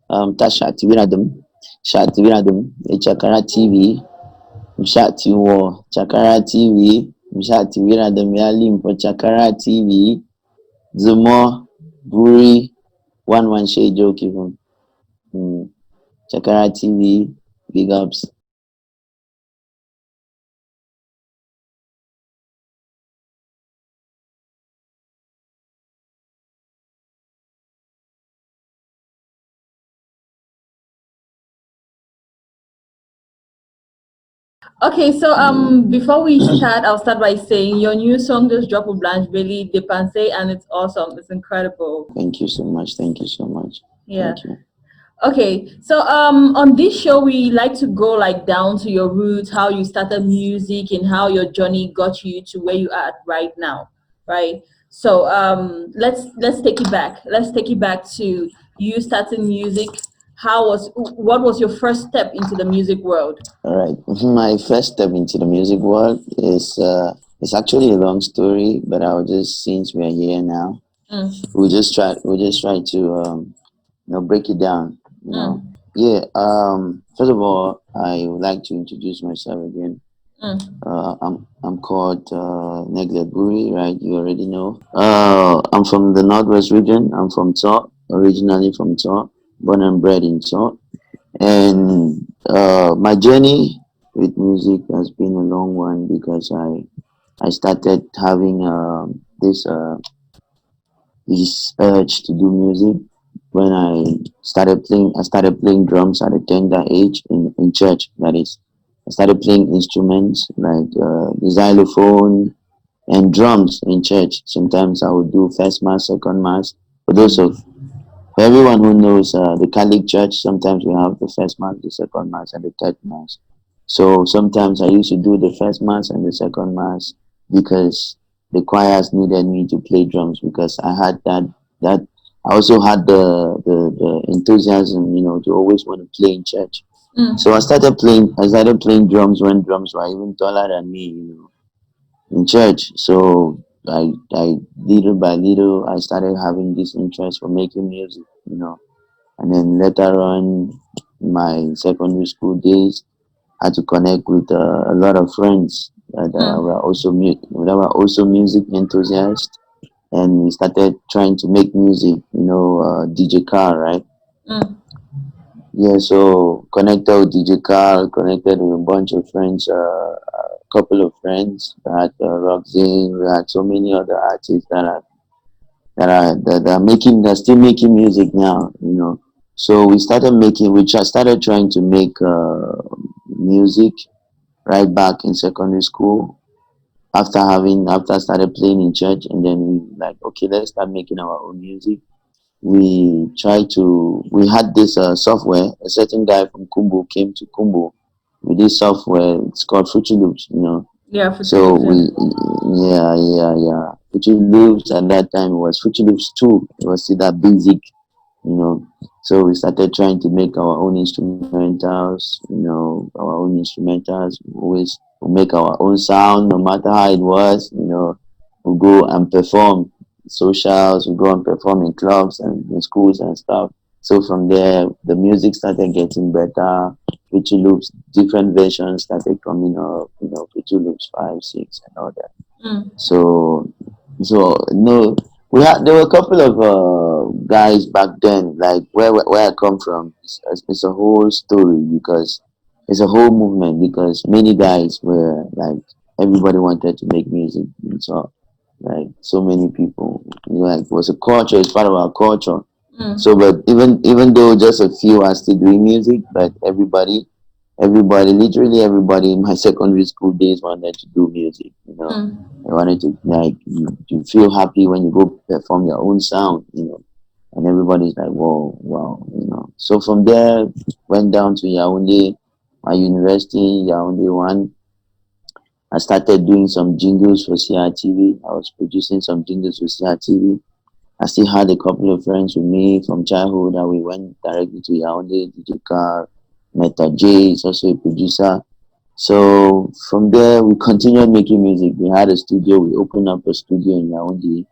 Ta Shatiwiradum, Chakara TV, Mshatiwo, Chakara TV, Mshatiwiradum Yalim for Chakara TV, Zumo, Buri, one shade joke even. Chakara TV, big ups. Okay, so before we start, I'll start by saying your new song just dropped with Blanche Bailly, Depenser, and it's awesome. It's incredible. Thank you so much. Thank you so much. Yeah. Thank you. Okay, so on this show we like to go like down to your roots, how you started music, and how your journey got you to where you are right now, right? So let's take it back. Let's take it back to you starting music. What was your first step into the music world? All right. My first step into the music world is it's actually a long story, but I'll just, since we are here now, we'll just try to break it down. Yeah. First of all, I would like to introduce myself again. I'm called Neglect Buri, right? You already know. I'm from the Northwest region. I'm from Tor, originally from Tor, born and bred in Tor. And my journey with music has been a long one because I started having this urge to do music when I started playing drums at a tender age in church. That is, I started playing instruments like the xylophone and drums in church. Sometimes I would do first mass, second mass. For those of for everyone who knows the Catholic Church, sometimes we have the first mass, the second mass, and the third mass. So sometimes I used to do the first mass and the second mass because the choirs needed me to play drums because I had that I also had the enthusiasm, to always want to play in church. So I started playing drums when drums were even taller than me, in church. So I little by little I started having this interest for making music, and then later on, in my secondary school days, I had to connect with a lot of friends that were also music enthusiasts, and we started trying to make music. DJ Karl, right? Yeah, so connected with DJ Karl, connected with a bunch of friends, a couple of friends. We had Roxanne, we had so many other artists that are still making music now. So we started trying to make music right back in secondary school after I started playing in church, and then we like, okay, let's start making our own music. We had this software. A certain guy from Kumbu came to Kumbu with this software. It's called Fruity Loops. Yeah, for So children. yeah. Fruity Loops at that time was Fruity Loops 2. It was still that basic, you know. So we started trying to make our own instrumentals, We always make our own sound, no matter how it was, We go and perform socials, we go and perform in clubs and in schools and stuff. So from there, the music started getting better. Fruity Loops, different versions started coming up, Fruity Loops 5, 6, and all that. So, no, there were a couple of guys back then, like where I come from. It's a whole story because it's a whole movement because many guys were like everybody wanted to make music, and so like so many people, like it was a culture. It's part of our culture. So, but even though just a few are still doing music, but everybody, literally everybody in my secondary school days wanted to do music. I wanted to like you feel happy when you go perform your own sound, and everybody's like, whoa, wow. So from there, went down to Yaoundé, my university, Yaoundé one. I started doing some jingles for CRTV. I was producing some jingles for CRTV. I still had a couple of friends with me from childhood that we went directly to Yaoundé, DJ Car, Meta J is also a producer. So from there, we continued making music. We had a studio. We opened up a studio in Yaoundé.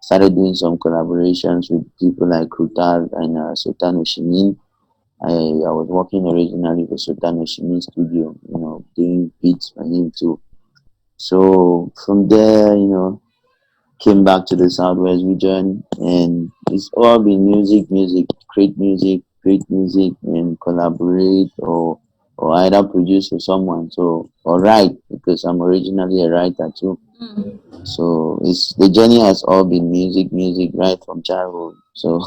Started doing some collaborations with people like Krutal and Sultan Oshimin. I was working originally for Sultan Oshimi Studio, doing beats for him too. So from there, came back to the Southwest region, and it's all been create music, and collaborate or either produce for someone. So or write because I'm originally a writer too. Mm. So it's the journey has all been music right from childhood. So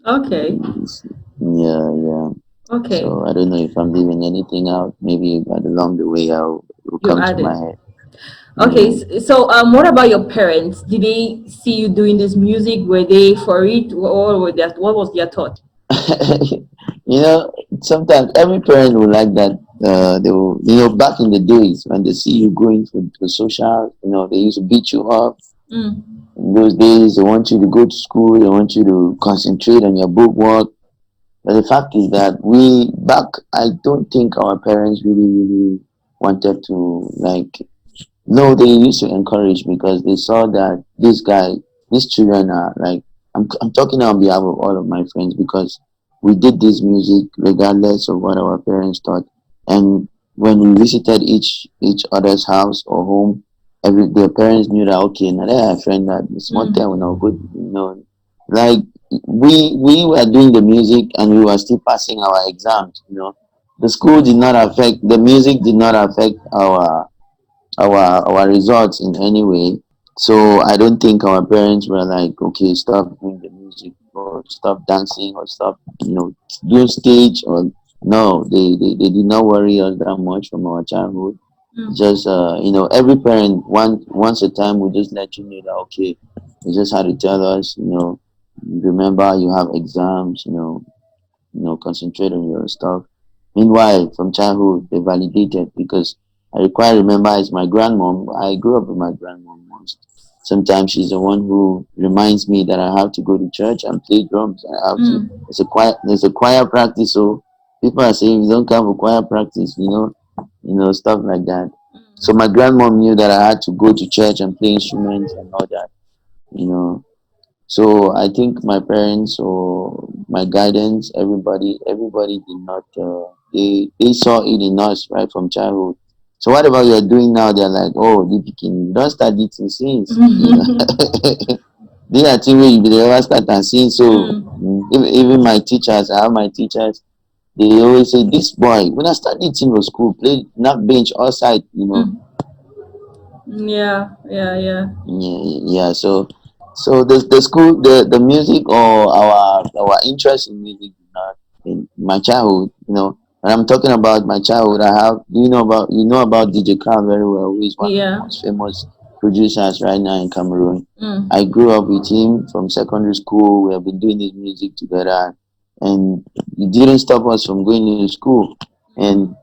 Okay. it's, yeah, yeah. Okay. So I don't know if I'm leaving anything out. Maybe along the way will You come to my added. head. Okay. Yeah. So what about your parents? Did they see you doing this music? Were they for it, or were that? What was their thought? Sometimes every parent will like that. They will, back in the days when they see you going for social, they used to beat you up. Mm. In those days, they want you to go to school. They want you to concentrate on your book work. But the fact is that I don't think our parents really wanted to like. No, they used to encourage because they saw that these children are like, I'm talking on behalf of all of my friends because we did this music regardless of what our parents thought. And when we visited each other's house or home, their parents knew that okay, now they are a friend that the small time when I Mm. good, like we were doing the music and we were still passing our exams. The school did not affect the music did not affect our results in any way. So I don't think our parents were like, okay, stop doing the music or stop dancing or stop, doing stage or no, they did not worry us that much from our childhood. Mm. Just every parent once a time will just let you know that okay, they just had to tell us, remember you have exams, concentrate on your stuff. Meanwhile, from childhood, they validated because I quite remember as my grandmom, I grew up with my grandmom most. Sometimes she's the one who reminds me that I have to go to church and play drums. I have to. Mm. There's a choir practice, so people are saying you don't come for choir practice, stuff like that. So my grandmom knew that I had to go to church and play instruments and all that, you know. So I think my parents or my guidance, everybody did not. They saw it in us right from childhood. So whatever you're doing now, they're like, oh, the pikin, don't start dating since. They are thing where you be never start and sing. So Mm. even my teachers, I have my teachers. They always say, this boy, when I start dating for school, play not bench outside. Mm. Yeah. Yeah. Yeah. Yeah, yeah. So the school, the music or our interest in music did not in my childhood. When I'm talking about my childhood, I have. Do you know about DJ Karl very well, who is one of the Yeah. most famous producers right now in Cameroon. I Mm. grew up with him from secondary school. We have been doing this music together, and he didn't stop us from going to school. And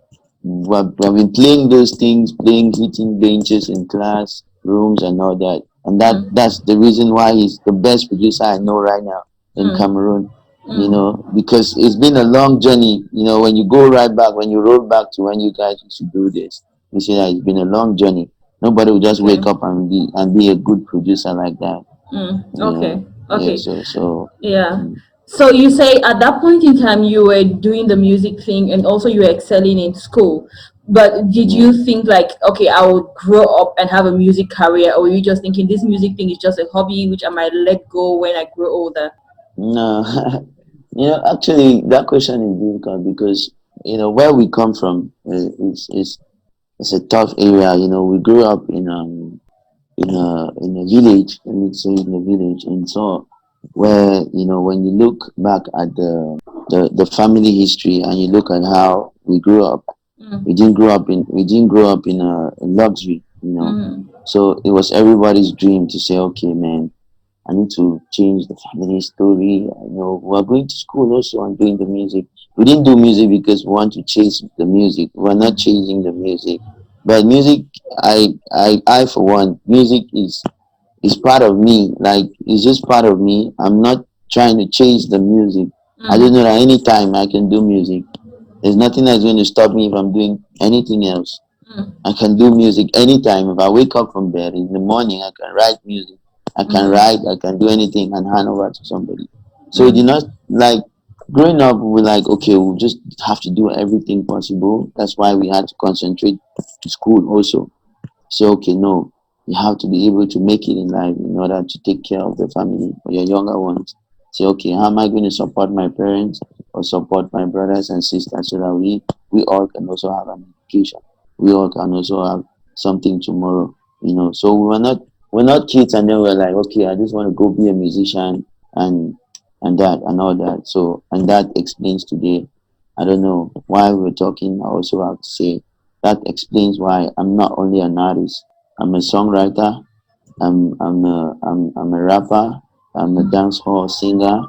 we have been playing those things, playing hitting benches in class rooms and all that. And Mm. that's the reason why he's the best producer I know right now in Mm. Cameroon. Mm. Because it's been a long journey. When you go right back, when you roll back to when you guys used to do this, you see that it's been a long journey. Nobody will just Okay. wake up and be a good producer like that. Mm. Yeah, Okay. yeah. Okay. So Yeah. mm, So you say at that point in time you were doing the music thing and also you were excelling in school. But did yeah. you think like, okay, I would grow up and have a music career, or were you just thinking this music thing is just a hobby which I might let go when I grow older? No, actually, that question is difficult because where we come from is it's a tough area. We grew up in a village. Let me say in a village, and so where when you look back at the family history and you look at how we grew up, Mm. we didn't grow up in luxury. Mm. So it was everybody's dream to say, okay, man, I need to change the family story. We're going to school also and doing the music. We didn't do music because we want to chase the music. We're not Mm. chasing the music. But music, I for one, music is part of me. Like it's just part of me. I'm not trying to chase the music. I just know Mm. that anytime I can do music. There's nothing that's going to stop me if I'm doing anything else. I Mm. can do music anytime. If I wake up from bed in the morning, I can write music. I can write, Mm. I can do anything and hand over to somebody. So it did not Mm. like growing up, we were like, okay, we'll just have to do everything possible. That's why we had to concentrate in school also. Say, okay, no, you have to be able to make it in life in order to take care of the family or your younger ones. Say, okay, how am I going to support my parents or support my brothers and sisters so that we all can also have an education. We all can also have something tomorrow, you know. So we're not kids and then we're like, okay, I just want to go be a musician and that and all that. So and that explains today. I don't know why we're talking. I also have to say that explains why I'm not only an artist. I'm a songwriter. I'm a rapper. I'm a dance hall singer,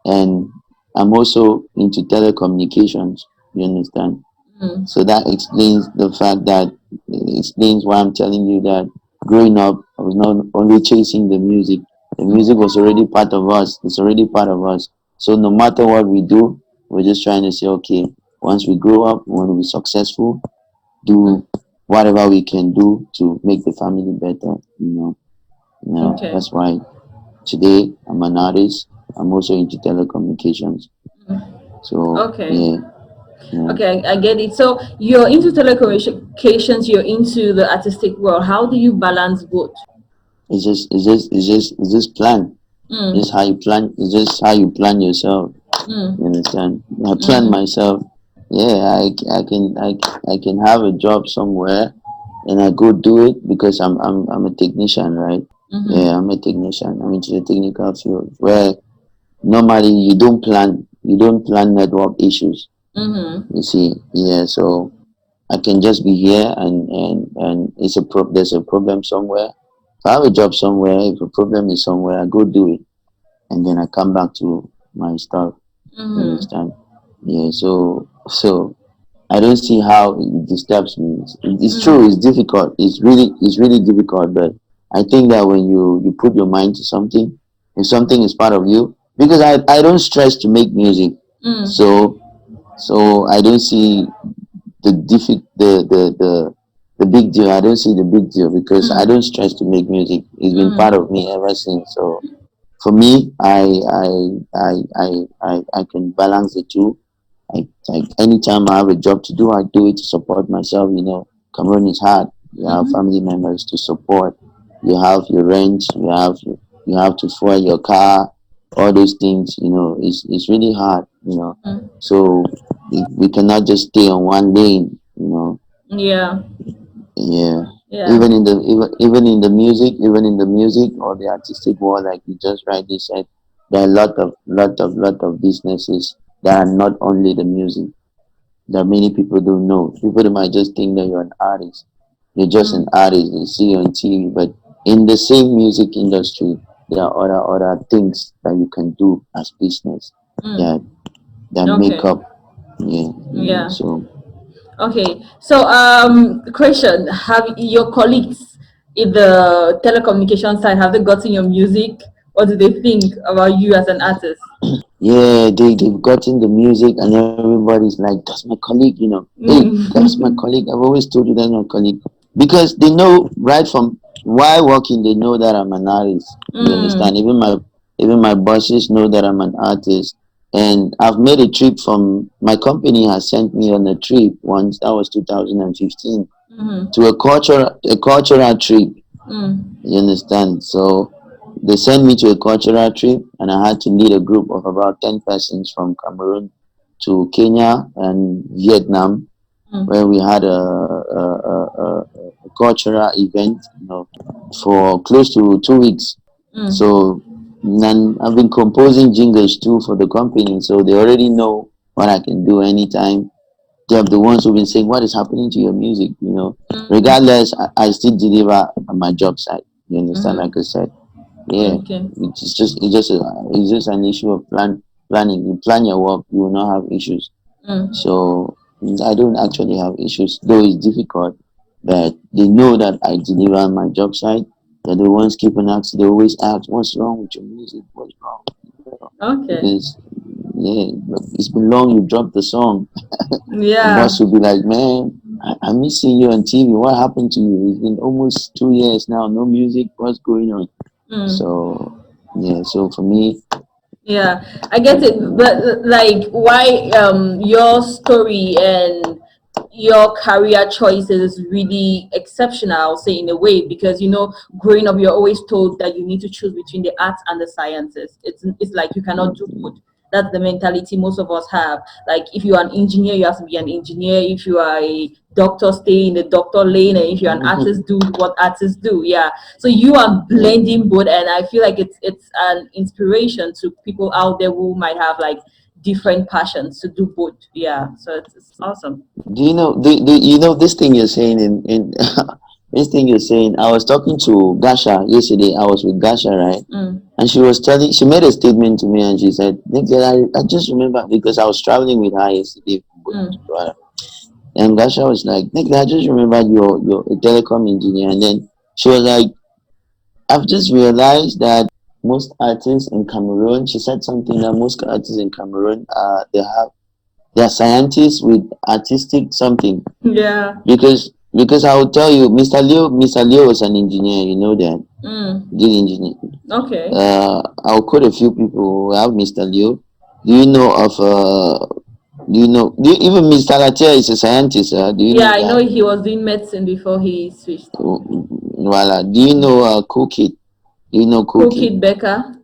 and I'm also into telecommunications. You understand? Mm. So that explains the fact that it explains why I'm telling you that growing up, I was not only chasing the music. The music was already part of us. It's already part of us. So no matter what we do, we're just trying to say, okay, once we grow up, we want to be successful, do whatever we can do to make the family better. Okay. That's why today I'm an artist. I'm also into telecommunications. So Okay. yeah, yeah. Okay, I get it. So you're into telecommunications, you're into the artistic world. How do you balance both? It's just plan. Just Mm. how you plan. It's just how you plan yourself. You Mm. understand? I plan Mm. myself. Yeah, I can have a job somewhere, and I go do it because I'm a technician, right? Yeah, Mm-hmm. I'm a technician. I'm into the technical field where normally you don't plan network issues. Mm-hmm. You see, yeah. So I can just be here and there's a problem somewhere. If I have a job somewhere, if a problem is somewhere, I go do it, and then I come back to my stuff. You Mm-hmm. understand? Yeah. So I don't see how it disturbs me. It's true. It's Mm. difficult. It's really difficult. But I think that when you put your mind to something, if something is part of you, because I don't stress to make music, Mm. so I don't see the big deal. I don't see the big deal because I don't Mm. stress to make music. It's been part of Mm. me ever since. So for me, I can balance the two. Like anytime I have a job to do, I do it to support myself. Cameroon is hard. You have family members to support. You have your rent. You have to fuel your car. All those things. It's really hard. Mm. So we cannot just stay on one lane. Yeah. Yeah. Yeah. Even in the music or the artistic world, like you just rightly said, there are a lot of businesses that are not only the music that many people don't know. People might just think that you're an artist. You're just an Mm. artist. They see you on TV, but in the same music industry, there are other things that you can do as business that Mm. make Okay. up. Yeah, yeah. Yeah. So Okay. So, question: have your colleagues in the telecommunication side have they gotten your music? What do they think about you as an artist? yeah, they've gotten the music and everybody's like, that's my colleague. Hey, that's my Mm. colleague. I've always told you that's my colleague. Because they know right from while working, they know that I'm an artist. You understand? Mm. Even my bosses know that I'm an artist. And I've made a trip from my company has sent me on a trip once, that was 2015, Mm. to a cultural trip. Mm. You understand? So they sent me to a cultural trip, and I had to lead a group of about 10 persons from Cameroon to Kenya and Vietnam, where we Mm. had a cultural event, for close to 2 weeks. Mm. So then I've been composing jingles too for the company, so they already know what I can do anytime. They're the ones who've been saying, what is happening to your music? Mm. Regardless, I still deliver on my job site. You understand? Like I Mm. said, yeah, Okay. it's just an issue of planning. You plan your work, you will not have issues. Mm. So I don't actually have issues, though it's difficult. But they know that I deliver on my job site. They're the ones keeping asking. They always ask, "What's wrong with your music? What's wrong?" Okay. Because yeah, it's been long. You dropped the song. My Yeah. boss will be like, "Man, I'm missing you on TV. What happened to you? It's been almost 2 years now. No music. What's going on?" Mm. So yeah. So for me, Yeah, I get it. But like, why your story and your career choice is really exceptional, I'll say, in a way, because growing up, you're always told that you need to choose between the arts and the sciences. It's like you cannot do both. That's the mentality most of us have. Like, if you are an engineer, you have to be an engineer. If you are a doctor, stay in the doctor lane, and if you're an artist, do what artists do. Yeah. So you are Yeah. blending both, and I feel like it's an inspiration to people out there who might have like different passions to do both. Yeah. So it's awesome. Do you know? You know this thing you're saying in this thing you're saying? I was talking to Gasha yesterday. I was with Gasha, right? Mm, And she was telling. She made a statement to me, and she said, "Nick, I just remember because I was traveling with her yesterday from Ghana to mm. Douala, and Gasha was like, Nick, I just remembered you're a telecom engineer." And then she was like, "I've just realized that most artists in Cameroon," she said something that most artists in Cameroon, they're scientists with artistic something. Yeah. Because I will tell you, Mr. Leo was an engineer. You know that, Mm. did engineer. Okay. I'll quote a few people. We have Mr. Leo. Do you know of even Mr. Latia is a scientist? Do you Yeah, know I know that? he was doing medicine before he switched. Voila. Do you know Cookit? Do you know Cookit? Crooked Becca.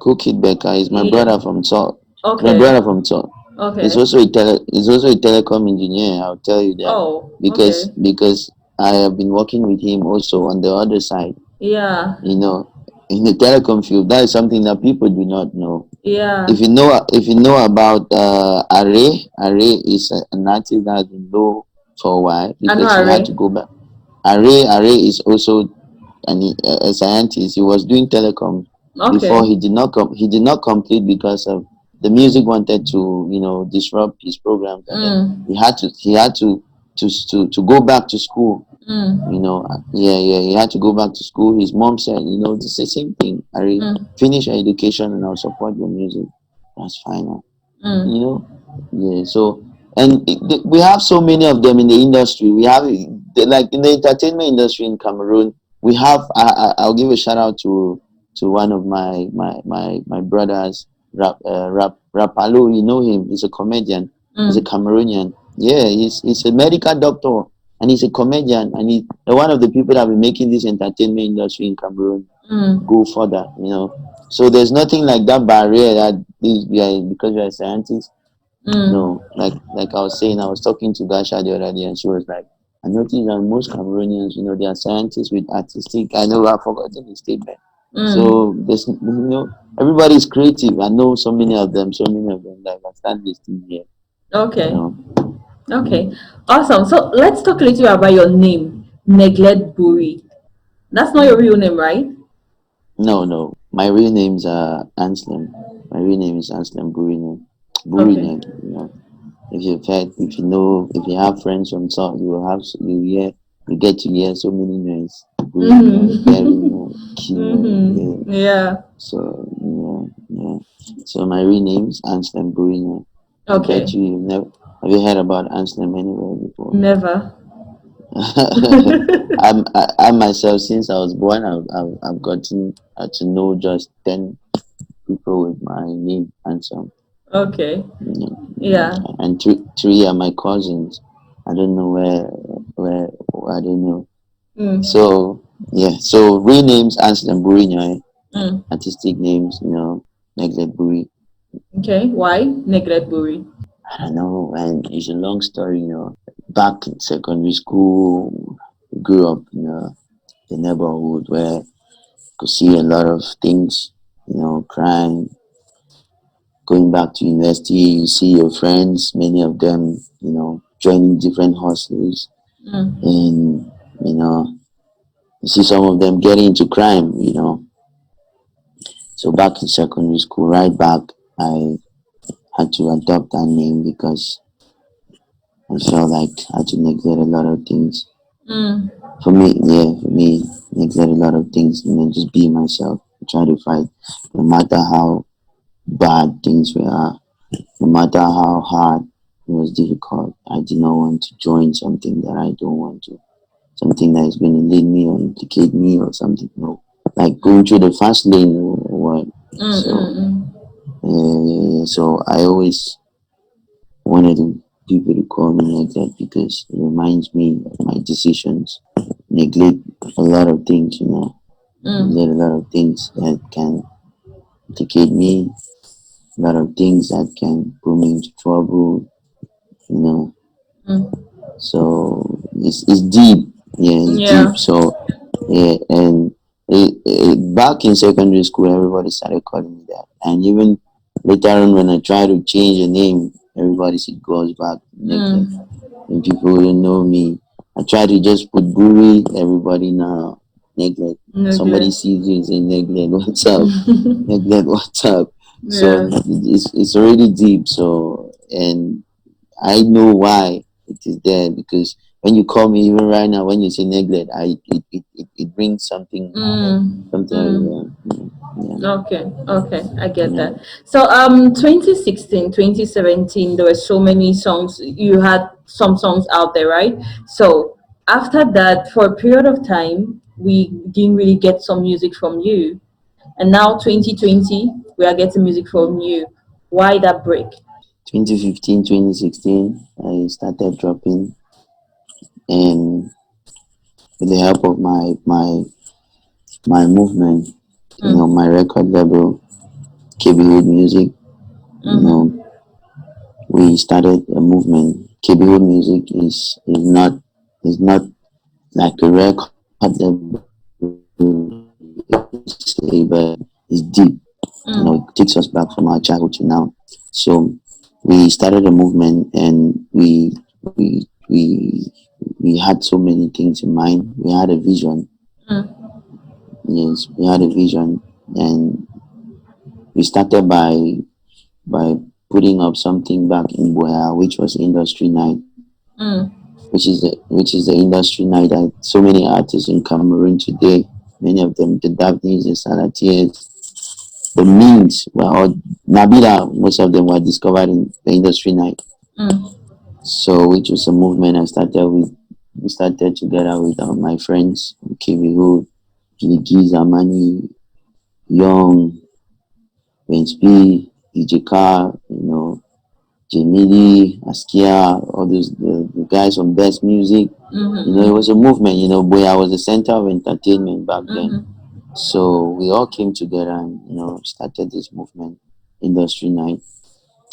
Cookit Becker is my Yeah. brother from Salt. My Okay. brother from Salt. Okay. He's also a telecom engineer. I'll tell you that Oh, okay. because I have been working with him also on the other side. Yeah. You know, in the telecom field, that is something that people do not know. Yeah. If you know about Array is an artist that has been low for a while I know because he had to Array. go back. Array is also a scientist. He was doing telecom before Okay. he did not complete because of the music wanted to disrupt his programs, and then Mm. he had to go back to school. Mm. Yeah, he had to go back to school. His mom said, it's the same thing. I Mm. finish your education and I'll support your music. That's fine. You Mm. know, yeah. So and we have so many of them in the industry. We have like in the entertainment industry in Cameroon. We have. I'll give a shout out to one of my brothers, Rapalo. You know him. He's a comedian. He's a Mm. Cameroonian. Yeah, he's a medical doctor and he's a comedian, and he's one of the people that have been making this entertainment industry in Cameroon Mm. go further. So there's nothing like that barrier that because you're a scientist. Mm. No, like I was saying, I was talking to Gasha the other day, and she was like, "I noticed that most Cameroonians, they are scientists with artistic." I know I've forgotten the statement. Mm. So there's, everybody's creative. I know so many of them, like I stand listing here. You Okay. know, Okay. Mm. Awesome. So let's talk a little about your name, Neglect Buri. That's not your real name, right? No, no, my real name's Anselm. My real name is Anselm Burino. Okay. Burino, If you've heard, if you know, if you have friends from South, you get to hear so many names. Bruno, Mm-hmm. Kevin, Kino, yeah. Mm-hmm. Yeah. So yeah. So my real name's Anselm Bruno. I bet Okay. you've never have you heard about Anselm anywhere before? Never. I myself, since I was born, I've gotten to know just 10 people with my name Anselm. Okay. Mm, Yeah. and three are my cousins. I don't know where I don't know. Mm. So yeah, so real names Anselm Buri, Mm. artistic names, Neglect Buri. Okay. Why? Neglect Buri. I don't know, and it's a long story. Back in secondary school, grew up in the neighborhood where you could see a lot of things, crime. Going back to university, you see your friends, many of them, joining different hostels, Mm. and you know, you see some of them getting into crime. So back in secondary school, right back, I had to adopt that name because I felt like I had to neglect a lot of things. Mm. For me, neglect a lot of things, just be myself, try to fight, no matter how bad things were, no matter how hard it was difficult. I did not want to join something that I don't want to, something that is going to lead me or implicate me or something. No, like going through the fast lane or what. Mm. So Mm. Mm. So I always wanted people to call me like that because it reminds me of my decisions. Neglect a lot of things, neglect a Mm. lot of things that can implicate me, a lot of things that can put me into trouble, you know. Mm. So it's deep, yeah, it's Yeah. deep. So yeah, and back in secondary school, everybody started calling me that, and even later on when I try to change the name, everybody said goes back to Neglect. Mm. And people wouldn't know me. I try to just put Buri, everybody now Neglect. Somebody Neglect. sees you and say Neglect, what's up? Neglect, what's up? So Yeah. it's already deep. So and I know why it is there because when you call me even right now, when you say Neglect, it brings something, Mm. something. Mm. Yeah, Okay, okay, I get yeah. that. So 2016, 2017, there were so many songs. You had some songs out there, right? So after that, for a period of time, we didn't really get some music from you. And now 2020, we are getting music from you. Why that break? 2015, 2016, I started dropping, and with the help of my movement, Mm. my record label, KB Hood Music, you know, Mm-hmm. we started a movement. KB Hood Music is not like a record label, you could say, but it's deep. It takes us back from our childhood to now. So we started a movement, and we had so many things in mind. We had a vision. Mm. Yes, we had a vision, and we started by putting up something back in Boya, which was industry night, Mm. which is the industry night that so many artists in Cameroon today, many of them, the Daphnes, the Salatiers, the Mings, were all Nabila, most of them were discovered in the industry night. Mm. So, which was a movement I started with. We started together with my friends, KV Hood, Giligi Zamani, Young, Vince B, DJ Karl, Jamili, Askia, all those the guys from Best Music. It was a Mm-hmm. movement. Boy, I was the center of entertainment back then. Mm-hmm. So we all came together and started this movement, Industry Night,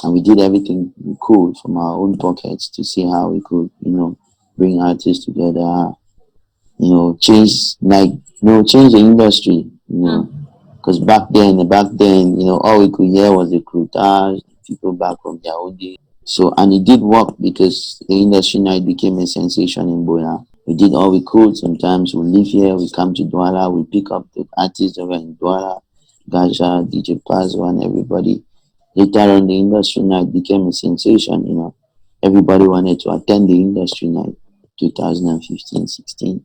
and we did everything we could from our own pockets to see how we could, bring artists together. Change the industry. Mm. Because back then, all we could hear was the recruiters, people back from their own days. So, and it did work because the industry night became a sensation in Boya. We did all we could. Sometimes we live here, we come to Douala, we pick up the artists over in Douala, Gaja, DJ Pazzo, and everybody. Later on, the industry night became a sensation. Everybody wanted to attend the industry night 2015-16.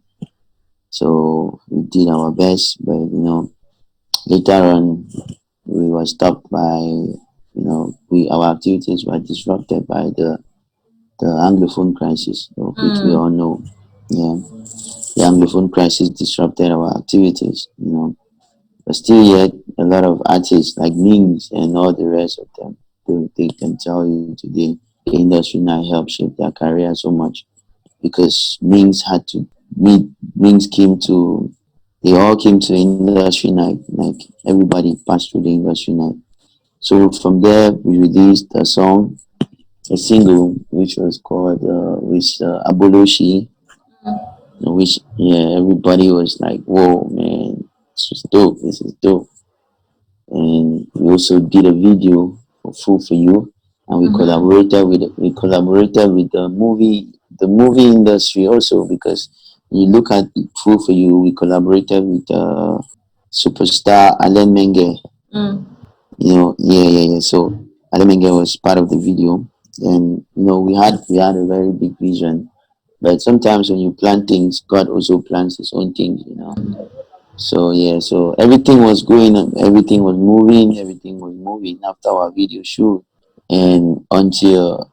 So we did our best, but later on we were stopped by we our activities were disrupted by the Anglophone crisis, which we all Mm. know. Yeah, the Anglophone crisis disrupted our activities. But still, yet a lot of artists like Mings and all the rest of them, they can tell you today the industry now helped shape their career so much because Mings had to meet. Mings came to. They all came to the industry night. Like everybody passed through the industry night. So from there, we released a song, a single, which was called Aboloshi, which everybody was like, "Whoa, man, this is dope! This is dope!" And we also did a video for "Fool for You," and Mm-hmm. we collaborated with the movie industry also because when you look at "Fool for You," we collaborated with superstar Alain Menge. Mm. Yeah, yeah, yeah. So Alemenge was part of the video, and we had a very big vision. But sometimes when you plan things, God also plans His own things. So yeah, so everything was going on, everything was moving after our video shoot, and until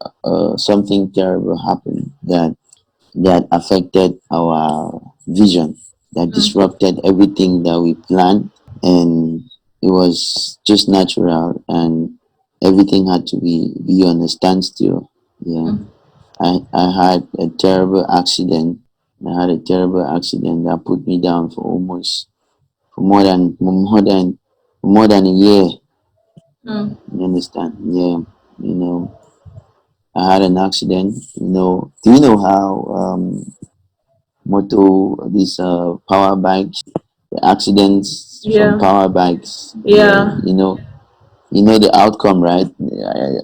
something terrible happened that affected our vision, that Mm. disrupted everything that we planned, and it was just natural. And everything had to be on a standstill. Yeah, Mm. I had a terrible accident. I had a terrible accident that put me down for almost for more than a year. Mm. You understand? Yeah, you know, I had an accident. Do you know how these power bikes, the accidents from Yeah. power bikes? Yeah, Yeah. the outcome, right?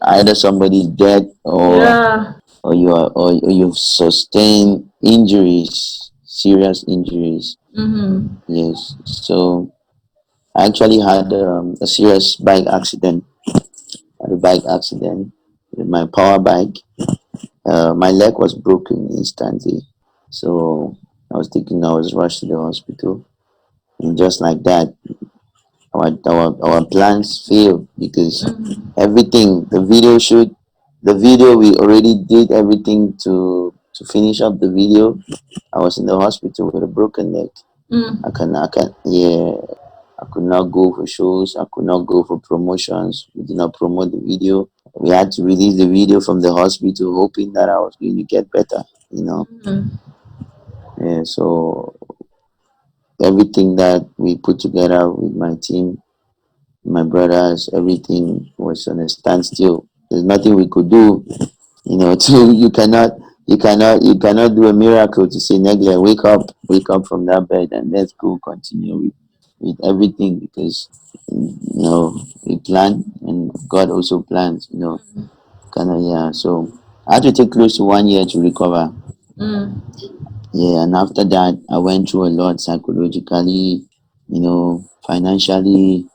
Either somebody's dead, Yeah. or you've sustained injuries, serious injuries. Mm-hmm. Yes. So I actually had a serious bike accident. Had a bike accident with my power bike. My leg was broken instantly. So I was rushed to the hospital, and just like that, our plans failed because Mm-hmm. everything, the video, we already did everything to finish up the video. I was in the hospital with a broken leg. Mm. Yeah, I could not go for shows. I could not go for promotions. We did not promote the video. We had to release the video from the hospital, hoping that I was going to get better. You know, Mm. yeah. So everything that we put together with my team, my brothers, everything was on a standstill. There's nothing we could do. To you cannot do a miracle to say, Neglect, wake up from that bed and let's go continue with everything, because we plan and God also plans. Kind of, yeah. So I had to take close to 1 year to recover. Mm. Yeah, and after that, I went through a lot psychologically, financially,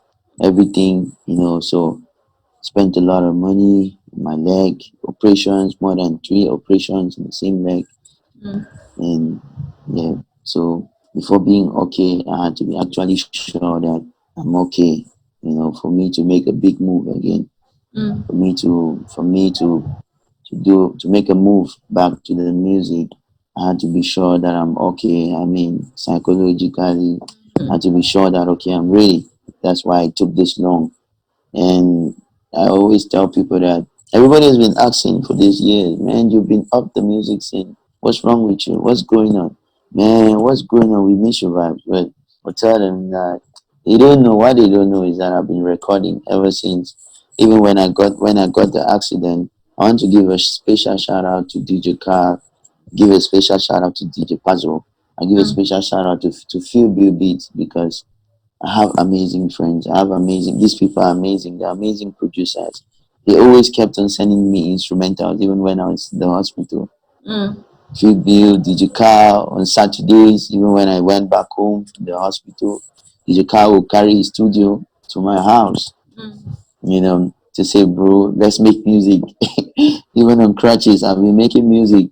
everything. So spent a lot of money on my leg, operations, more than 3 operations in the same leg. Mm. And yeah, so before being okay, I had to be actually sure that I'm okay, for me to make a big move again, Mm. to make a move back to the music. I had to be sure that I'm okay. I mean, psychologically, I had to be sure that, okay, I'm ready. That's why it took this long. And I always tell people that everybody has been asking for this years, man, you've been up the music scene. What's wrong with you? What's going on? Man, what's going on? We miss your vibes. But I tell them that they don't know. What they don't know is that I've been recording ever since. Even when I got the accident, I want to give a special shout out to DJ Karl, give a special shout out to DJ Puzzle. I give a Mm. special shout out to Phil Bill Beats, because I have amazing friends. These people are amazing. They're amazing producers. They always kept on sending me instrumentals even when I was in the hospital. Mm. Field Bill, DJ Karl on Saturdays, even when I went back home from the hospital, DJ Karl will carry his studio to my house, Mm. to say, bro, let's make music. Even on crutches, I've been making music.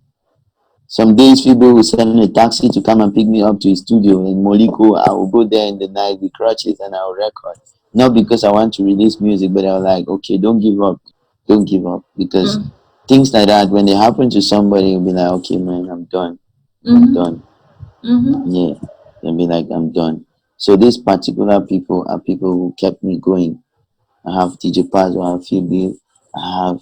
Some days people will send a taxi to come and pick me up to his studio in Moliko. I will go there in the night with crutches and I will record. Not because I want to release music, but I was like, okay, don't give up. Don't give up. Because Mm. things like that, when they happen to somebody, you'll be like, okay, man, I'm done. I'm Mm-hmm. done. Mm-hmm. Yeah. They'll be like, I'm done. So these particular people are people who kept me going. I have DJ Paz, I have Phoebe, I have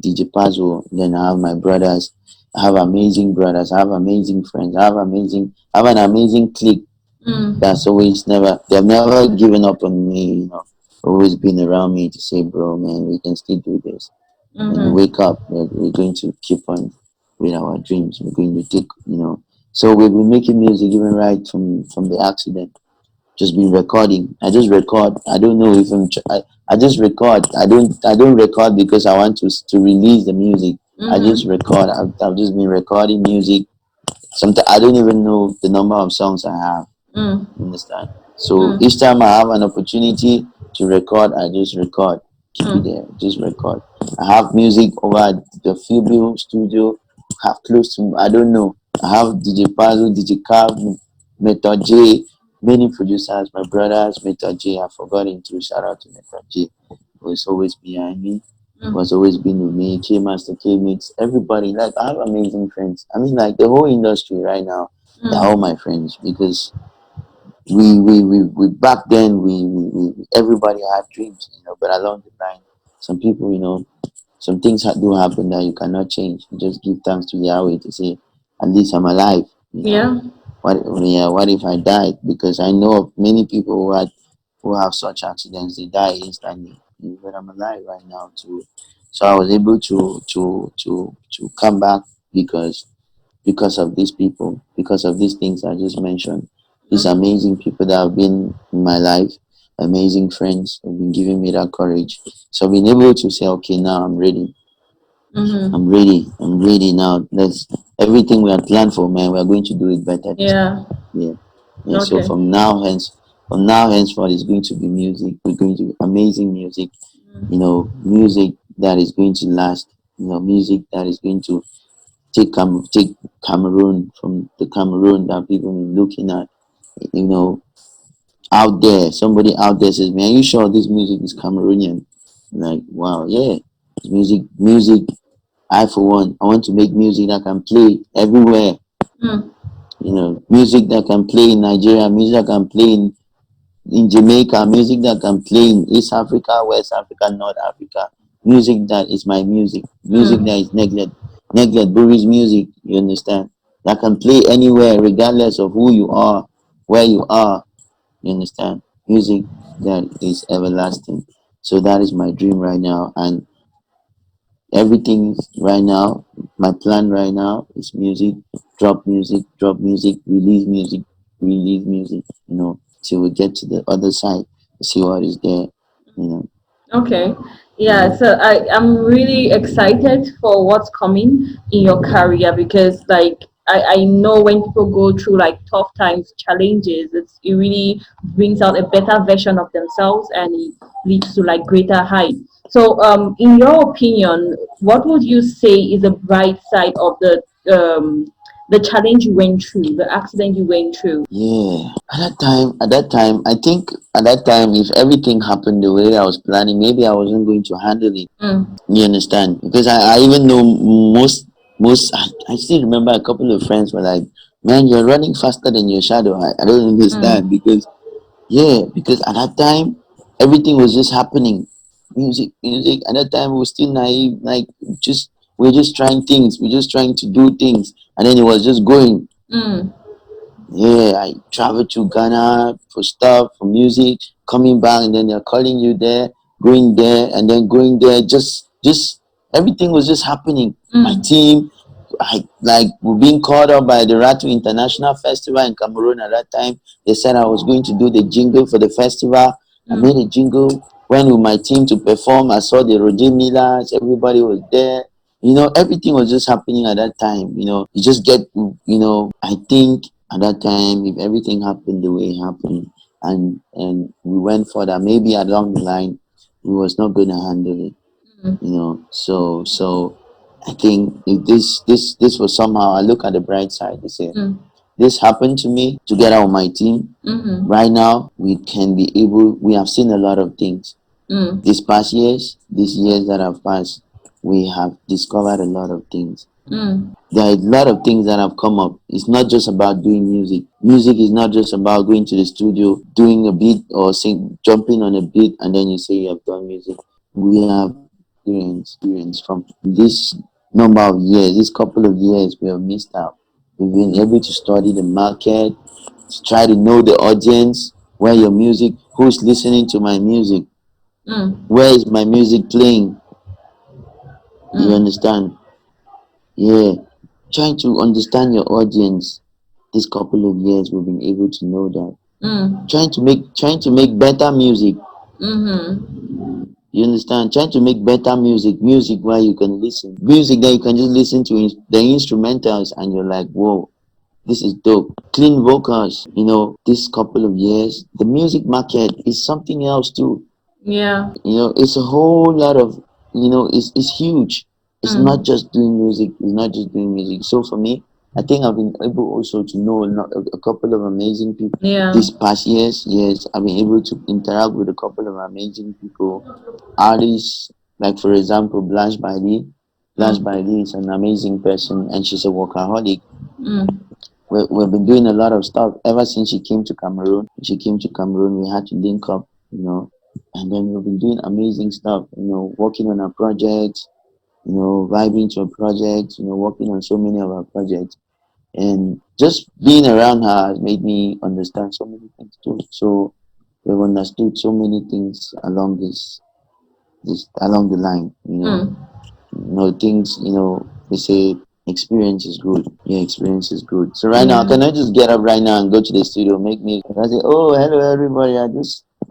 DJ Pazzo. Then I have my brothers. I have amazing brothers. I have amazing friends. I have an amazing clique Mm. that's always they've never given up on me. Always been around me to say, bro, man, we can still do this. And Mm-hmm. wake up. We're going to keep on with our dreams. We're going to take. So we've been making music even right from the accident. Just been recording. I just record. I don't know if I just record. I don't record because I want to release the music. I just Mm-hmm. record. I've just been recording music. Sometimes I don't even know the number of songs I have. Mm. You understand? So each Mm. time I have an opportunity to record, I just record. Keep it Mm. there. Just record. I have music over at the Philby studio. Have close to, I don't know. I have DJ Pazzo, DJ Carl, Method J, many producers, my brothers, Method J. I've forgotten to shout out to Method J. Was always behind me. Was Mm. always been with me. K Master, K Mix, everybody. Like, I have amazing friends. I mean, like, the whole industry right now, they're all Mm. my friends, because we back then we everybody had dreams, but along the line, some people, some things do happen that you cannot change. You just give thanks to Yahweh to say, at least I'm alive. Yeah. What, yeah, what if I died? Because I know of many people who have such accidents, they die instantly. But I'm alive right now too. So I was able to come back because of these people, because of these things I just mentioned. These Mm-hmm. amazing people that have been in my life, amazing friends have been giving me that courage. So I've been able to say, okay, now I'm ready. Mm-hmm. I'm ready. I'm ready now. Let's everything we had planned for, man. We're going to do it better this time. Yeah. Yeah, yeah. So Okay. from now henceforth, it's going to be music. We're going to be amazing music. Music that is going to last. Music that is going to take Cameroon from the Cameroon that people have been looking at. You know, out there, somebody out there says, "Man, are you sure this music is Cameroonian?" Like, wow, yeah, it's music. I, for one, I want to make music that can play everywhere. Mm. Music that can play in Nigeria, music that can play in Jamaica, music that can play in East Africa, West Africa, North Africa. Music that is my music. Music that Mm. is Neglect Buri's music, you understand? That can play anywhere, regardless of who you are, where you are, you understand? Music that is everlasting. So that is my dream right now. And everything right now, my plan right now is drop music, release music, till we get to the other side, see what is there, you know. Okay. Yeah, Yeah. so I'm really excited for what's coming in your career because like I know when people go through like tough times, challenges, it really brings out a better version of themselves and it leads to like greater height. So in your opinion, what would you say is the bright side of the challenge you went through, the accident you went through? Yeah. At that time, I think at that time, if everything happened the way I was planning, maybe I wasn't going to handle it. Mm, You understand? Because I even know I still remember a couple of friends were like, "Man, you're running faster than your shadow." I don't understand mm, because yeah, because at that time everything was just happening. Music. At that time we were still naive, like just we're just trying things, we're just trying to do things, and then it was just going. mm, Yeah, I traveled to Ghana for stuff, for music, coming back, and then they're calling you there, going there, and then going there. Just everything was just happening. My mm, team, I like we're being called up by the Ratu International Festival in Cameroon at that time. They said I was going to do the jingle for the festival. I made a mm, jingle, went with my team to perform. I saw the Roger Millers, everybody was there. Everything was just happening at that time. You just get, I think at that time, if everything happened the way it happened, and we went further, maybe along the line, we was not going to handle it. mm, So I think if this was somehow, I look at the bright side. I say mm, this happened to me together with my team. mm, Right now, we have seen a lot of things. mm, These years that have passed, we have discovered a lot of things. mm. There are a lot of things that have come up. It's not just about doing music. Music is not just about going to the studio, doing a beat or jumping on a beat, and then you say you have done music. We have experience from this number of years, this couple of years we have missed out. We've been able to study the market, to try to know the audience, where your music, who's listening to my music, Mm, where is my music playing. You mm, understand? Yeah, trying to understand your audience. This couple of years, we've been able to know that. mm, Trying to make better music. mm-hmm. You understand? Trying to make better music where you can listen, music that you can just listen to the instrumentals, and you're like, whoa, this is dope. Clean vocals. This couple of years, the music market is something else too. Yeah. It's a whole lot of, it's huge. It's not Mm, just doing music. It's not just doing music. So for me, I think I've been able also to know a couple of amazing people yeah. these past years. Yes, I've been able to interact with a couple of amazing people, artists, like for example, Blanche Bailly. Blanche Mm, Bailly is an amazing person, and she's a workaholic. mm, we've been doing a lot of stuff ever since she came to Cameroon. She came to Cameroon, we had to link up, and then we've been doing amazing stuff, working on our projects, vibing to a project, working on so many of our projects. And just being around her has made me understand so many things too. So we've understood so many things along this along the line, Mm. things, they say experience is good. Yeah, experience is good. So right now, Yeah. can I just get up right now and go to the studio, make me? I say, oh, hello everybody. I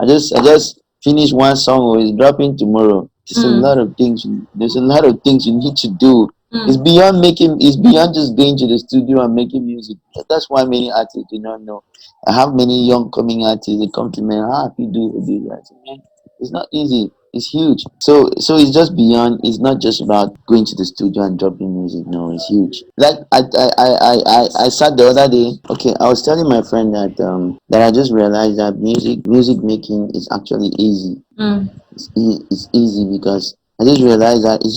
just finished one song, or it's dropping tomorrow. There's a lot Mm. of things. There's a lot of things you need to do. It's Mm. beyond making. It's beyond just going to the studio and making music. That's why many artists do not know. I have many young coming artists. They come to me, if you do that, I say, man, it's not easy. It's huge. So it's just beyond. It's not just about going to the studio and dropping music. No, it's huge. Like I sat the other day. Okay, I was telling my friend that I just realized that music making is actually easy. Mm. It's easy because I just realized that it's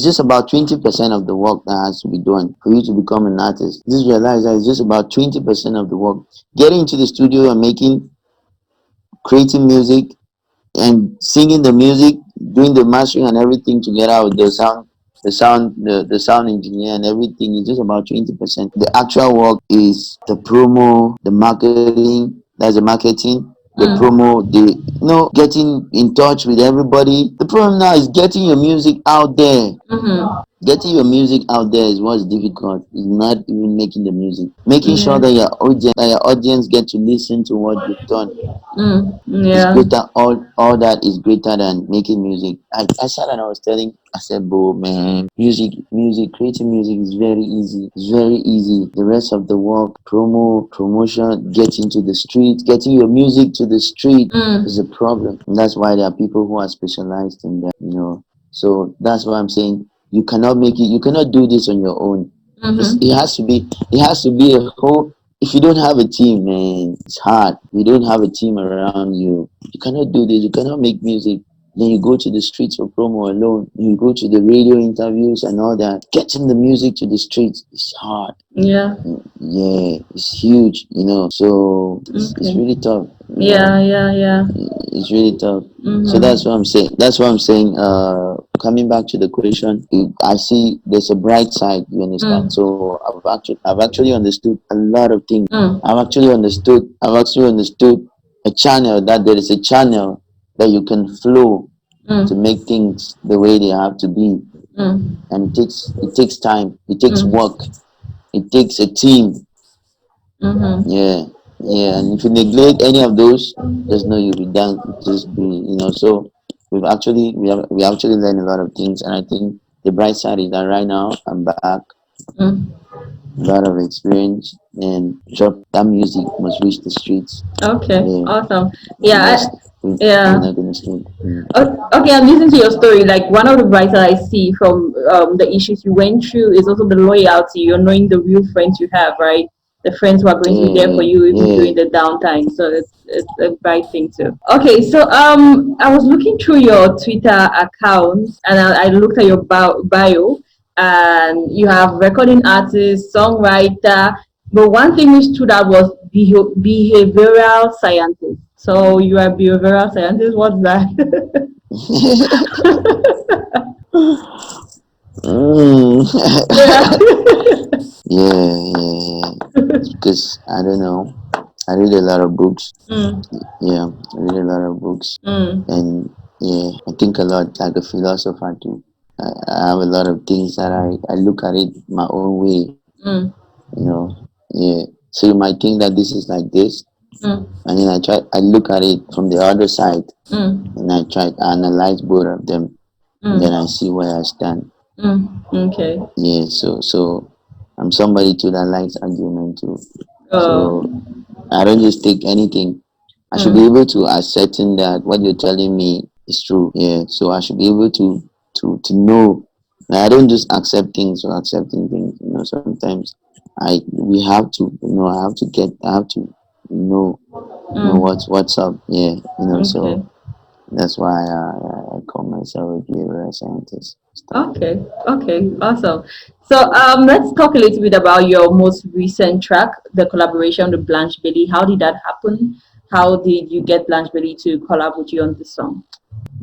just about 20% of the work that has to be done for you to become an artist. Just realize that it's just about 20% of the work. Getting into the studio and creating music and singing the music, doing the mastering and everything together with the sound engineer and everything is just about 20%. The actual work is the promo, the marketing, that's the marketing, the Mm. promo, getting in touch with everybody. The problem now is getting your music out there. Mm-hmm. Getting your music out there is what's difficult. It's not even making the music. Making sure Yeah. that your audience get to listen to what you've done Mm. is Yeah. greater. All that is greater than making music. I sat and I said, bro, man, creating music is very easy. It's very easy. The rest of the work, promotion, getting to the street, getting your music to the street is Mm. a problem. And that's why there are people who are specialized in that. So that's why I'm saying you cannot make it. You cannot do this on your own. Mm-hmm. It has to be a whole. If you don't have a team, man, it's hard. If you don't have a team around you cannot do this. You cannot make music. Then you go to the streets for promo alone. You go to the radio interviews and all that. Getting the music to the streets is hard. Yeah. Yeah, it's huge. So it's Okay. really tough. Yeah. Yeah. Yeah. It's really tough. So that's Mm-hmm. what I'm saying. That's what I'm saying. Coming back to the question, I see there's a bright side. You understand? Mm. So I've actually understood a lot of things. Mm. I've actually understood a channel, that there is a channel that you can flow to Mm. make things the way they have to be. Mm. And it takes time. It takes Mm. work. It takes a team. Mm-hmm. Yeah, yeah. And if you neglect any of those, just know you'll be done. Just be. So we actually learned a lot of things, and I think the bright side is that right now I'm back, Mm. a lot of experience, and drop that music must reach the streets. Okay. Yeah, Awesome. we're Yeah. not we're Yeah. not gonna stop. Okay, I'm listening to your story. Like one of the writers I see from the issues you went through is also the loyalty. You're knowing the real friends you have, right? The friends who are going to be Yeah, there for yeah, you even yeah. during the downtime. So it's a bright thing too. Okay, so I was looking through your Twitter account and I looked at your bio, and you have recording artist, songwriter. But one thing which stood out was behavioral scientist. So you are behavioral scientist. What's that? Mm. Yeah. Yeah, yeah, yeah. It's because I don't know. I read a lot of books. Mm, Yeah, I read a lot of books, mm, and yeah, I think a lot like a philosopher too. I have a lot of things that I look at it my own way. mm, You know, yeah. So you might think that this is like this, mm, and then I look at it from the other side, mm, and I try to analyze both of them, and then I mm, see where I stand. okay. Yeah, so I'm somebody too that likes argument too. So Oh. I don't just take anything. I should be Mm, able to ascertain that what you're telling me is true. Yeah. So I should be able to know. I don't just accept things or accepting things. Sometimes I have to know know mm, what's up. Yeah. okay. So that's why I call myself a behavioral scientist. Stuff. Okay, okay, awesome. So let's talk a little bit about your most recent track, the collaboration with Blanche Bailey. How did that happen? How did you get Blanche Bailey to collab with you on this song?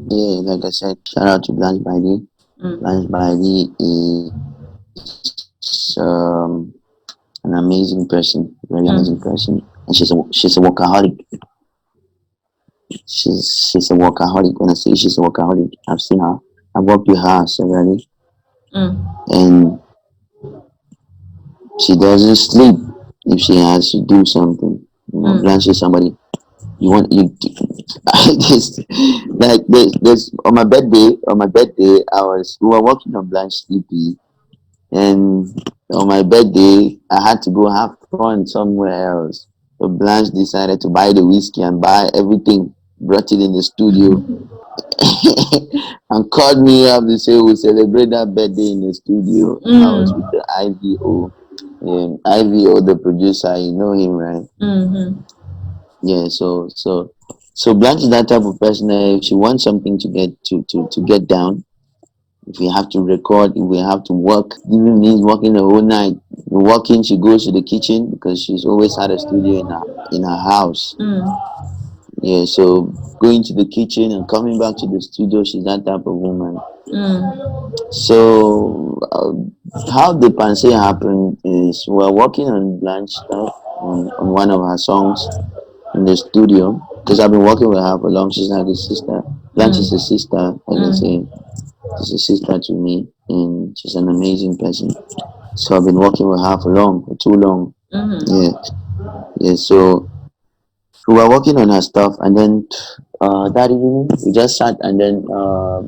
Yeah, like I said, shout out to Blanche Bailly. Mm, Blanche Bailly is an amazing person, very amazing person, and mm, she's a workaholic. She's a workaholic. When I say she's a workaholic, I've seen her. I've worked with her severally, mm. and she doesn't sleep if she has to do something. You know, Blanche is Mm. somebody you want you. This like there's on my birthday. On my birthday, we were working on Blanche EP, and on my birthday, I had to go have fun somewhere else. So Blanche decided to buy the whiskey and buy everything, brought it in the studio, and called me up to say we celebrate that birthday in the studio. I was with Mm. the IVO. IVO, the producer, you know him, right? Mm-hmm. Yeah, so Blanche is that type of person that if she wants something to get down, if we have to record, if we have to work, even means working the whole night. Working, she goes to the kitchen because she's always had a studio in her house. Mm. Yeah, so going to the kitchen and coming back to the studio, she's that type of woman. Mm. So how the Depenser happened is we're working on Blanche stuff on one of her songs in the studio because I've been working with her for long. She's like a sister. Blanche is a Mm. sister, like I say. Mm. She's a sister to me, and she's an amazing person. So I've been working with her for too long. Yeah, Mm-hmm. yeah. So we were working on her stuff, and then that evening we just sat, and then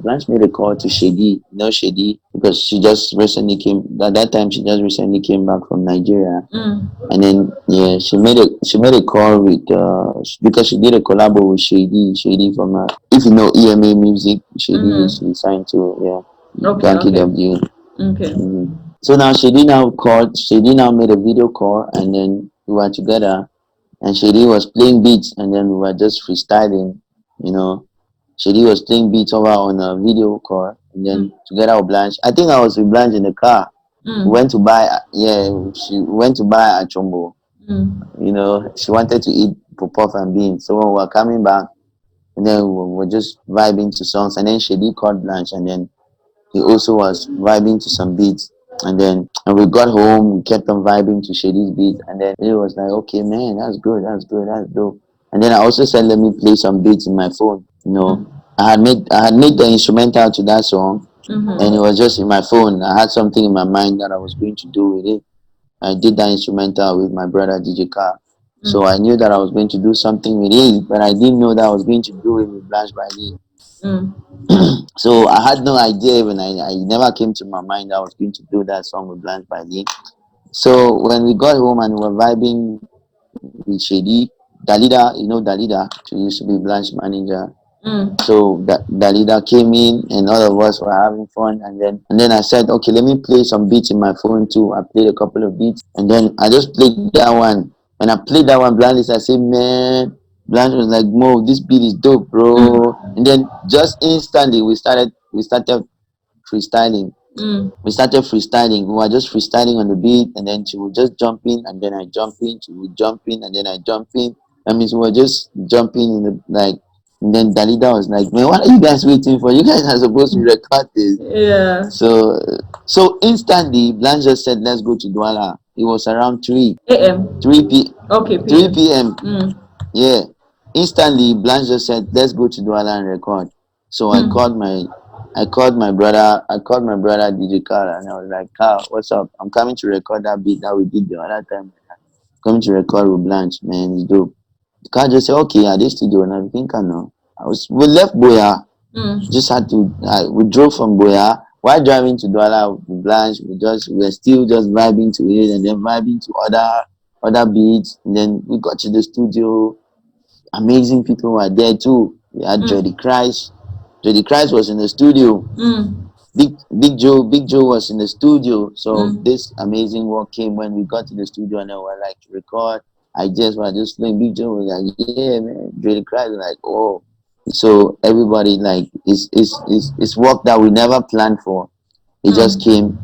Blanche made a call to Shady. You know Shady because she just recently came. At that time, she just recently came back from Nigeria, Mm. and then yeah, she made a call with because she did a collab with Shady from if you know EMA Music. Shady is Mm-hmm. signed to Okay, Yankee okay. W. Okay. So now Shady now made a video call, and then we were together, and Shady was playing beats, and then we were just freestyling, you know. Shady was playing beats over on a video call, and then Mm. together with Blanche. I think I was with Blanche in the car. We went to Mm. buy, yeah, she went to buy a chombo. Mm. You know, she wanted to eat puff and beans. So when we were coming back, and then we were just vibing to songs, and then Shady called Blanche, and then he also was vibing to some beats. And we got home, we kept on vibing to Shady's beats, and then it was like, okay, man, that's good, that's good, that's dope. And then I also said, let me play some beats in my phone. You know, Mm. I had made the instrumental to that song, and it Mm-hmm. was just in my phone. I had something in my mind that I was going to do with it. I did that instrumental with my brother Dijay Karl. So I Mm. knew that I was going to do something with it, but I didn't know that I was going to do it with Blanche Bailey. Mm. So I had no idea even I never came to my mind that I was going to do that song with Blanche Bailey. So when we got home and we were vibing with Shady, Dalida, you know Dalida, she used to be Blanche manager. Mm. So Dalida came in and all of us were having fun, and then I said, okay, let me play some beats in my phone too. I played a couple of beats, and then I just played that one. When I played that one, Blanche, I said, man, Blanche was like, Mo, this beat is dope, bro. Mm. And then just instantly we started freestyling. We Mm. started freestyling. We were just freestyling on the beat, and then she would just jump in, and then I jump in. She would jump in, and then I jump in. That means we were just jumping in the like. And then Dalida was like, "Man, what are you guys waiting for? You guys are supposed to record this." Yeah. So, so instantly, Blanche just said, "Let's go to Douala." It was around AM. 3 p, Okay, 3 PM. p.m. Mm. Yeah. Instantly, Blanche just said, "Let's go to Douala and record." So Mm. I called my brother DJ Karl, and I was like, Carl, what's up? I'm coming to record that beat that we did the other time. Coming to record with Blanche, man, it's dope. Carl just said, okay, at this studio, and I think I know. We left Boya, just Mm. had to, we drove from Boya. While driving to Douala with Blanche, we were still just vibing to it, and then vibing to other beats. And then we got to the studio. Amazing people were there too. We had Jody Mm. Christ. Jody Christ was in the studio. Mm. Big Joe was in the studio. So Mm. this amazing work came when we got to the studio, and then we were like to record. I just was just playing. Big Joe was like, yeah, man. Jody Christ was like, oh. So everybody like it's work that we never planned for. It just Mm. came.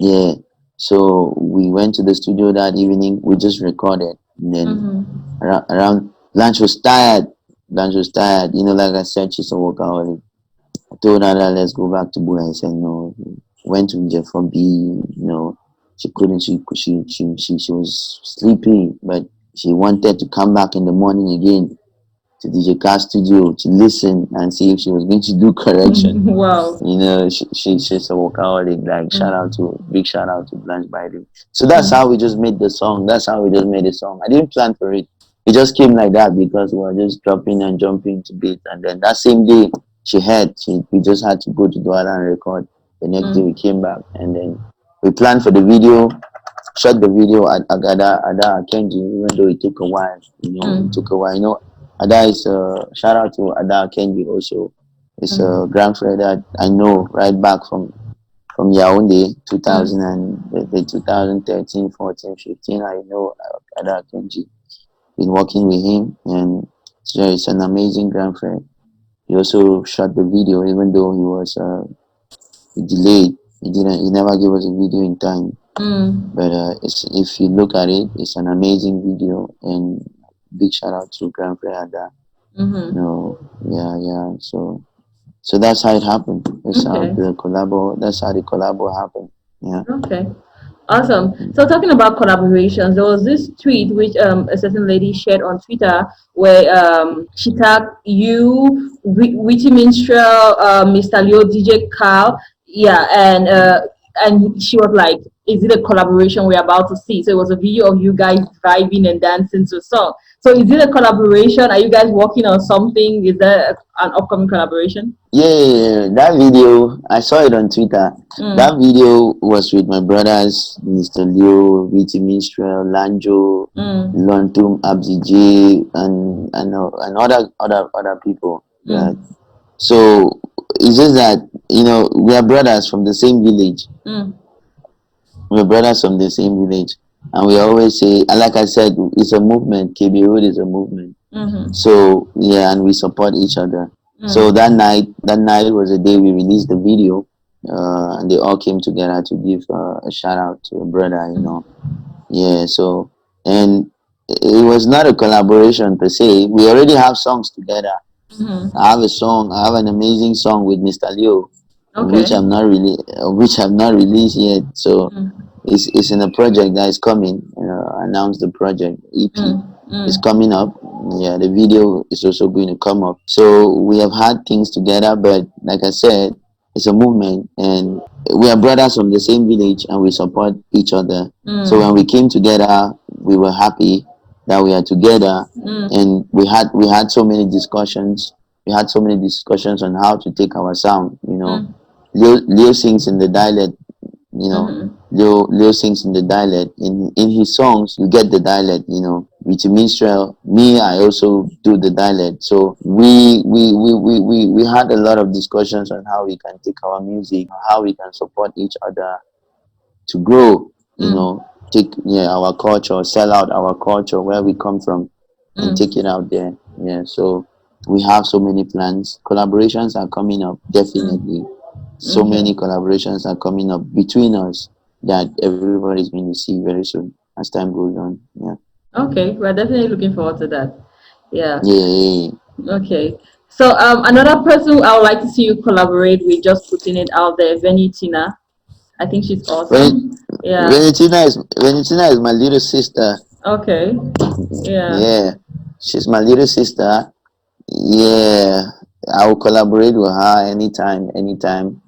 Yeah. So we went to the studio that evening. We just recorded, and then Mm-hmm. around Blanche was tired. Blanche was tired. Like I said, she's a workaholic. I told her that let's go back to Bula. I said no. Went to Jeff for B. She couldn't. She was sleepy, but she wanted to come back in the morning again to DJ Karl studio to listen and see if she was going to do correction. Wow. She's a workaholic. Like big shout out to Blanche Bailly. So that's how Mm. we just made the song. That's how we just made the song. I didn't plan for it. It just came like that because we were just dropping and jumping to beat. And then that same day we just had to go to Douala and record. The next day we Mm. came back and then we planned for the video, shot the video at Ada Kenji, even though it took a while. It took a Mm. while. Ada is shout out to Ada Kenji also. It's a Mm. grandfather that I know right back from Yaoundé, Mm. 2000 and the 2013, 14, 15. I know Ada Kenji. Been working with him, and so it's an amazing grandfather. He also shot the video, even though he delayed. He never gave us a video in time. Mm. But if you look at it, it's an amazing video, and big shout out to Grandpa Ada. Mm-hmm. Yeah, yeah. So that's how it happened. Okay. That's how the collabo happened. Yeah. Okay. Awesome. So talking about collaborations, there was this tweet which a certain lady shared on Twitter where she tagged you, Witty Minstrel, Mr. Leo, DJ Carl, yeah, and she was like, "Is it a collaboration we're about to see?" So it was a video of you guys vibing and dancing to a song. So is it a collaboration? Are you guys working on something? Is there an upcoming collaboration? Yeah, that video, I saw it on Twitter. That Mm, video was with my brothers, Mr. Leo, Viti Minstrel, Lanjo, mm, Lontum, Abzi J, and other people. Yeah. mm, So it's just that, we are brothers from the same village. mm, We're brothers from the same village. And we always say, and like I said, it's a movement. KB Road is a movement. mm-hmm, So yeah, and we support each other. So mm. that night was the day we released the video, and they all came together to give a shout out to a brother. Yeah. So and it was not a collaboration per se. We already have songs together. I have Mm-hmm. a song. I have an amazing song with Mr. Leo, Okay. which I've not released yet. So Mm, it's in a project that is coming. Announce the project EP mm, is mm, coming up. Yeah, the video is also going to come up. So we have had things together, but like I said, it's a movement, and we are brothers from the same village, and we support each other. So when we mm, came together, we were happy that we are together, mm, and we had so many discussions. We had so many discussions on how to take our sound. mm, Leo sings in the dialect. you know mm, Leo sings in the dialect. In his songs you get the dialect. With minstrel, me, I also do the dialect. So we had a lot of discussions on how we can take our music, how we can support each other to grow. mm, Take, yeah, our culture, sell out our culture where we come from, and take it mm, out there. Yeah. So we have so many plans. Collaborations are coming up, definitely. mm. So Okay. many collaborations are coming up between us that everybody's going to see very soon as time goes on. Yeah. Okay. We're definitely looking forward to that. Yeah. Yeah. Yeah, Okay. So another person I would like to see you collaborate with, just putting it out there, Venutina. I think she's yeah. awesome. Yeah. Valentina is my little sister. Okay. Yeah. Yeah. She's my little sister. Yeah, I will collaborate with her anytime, anytime.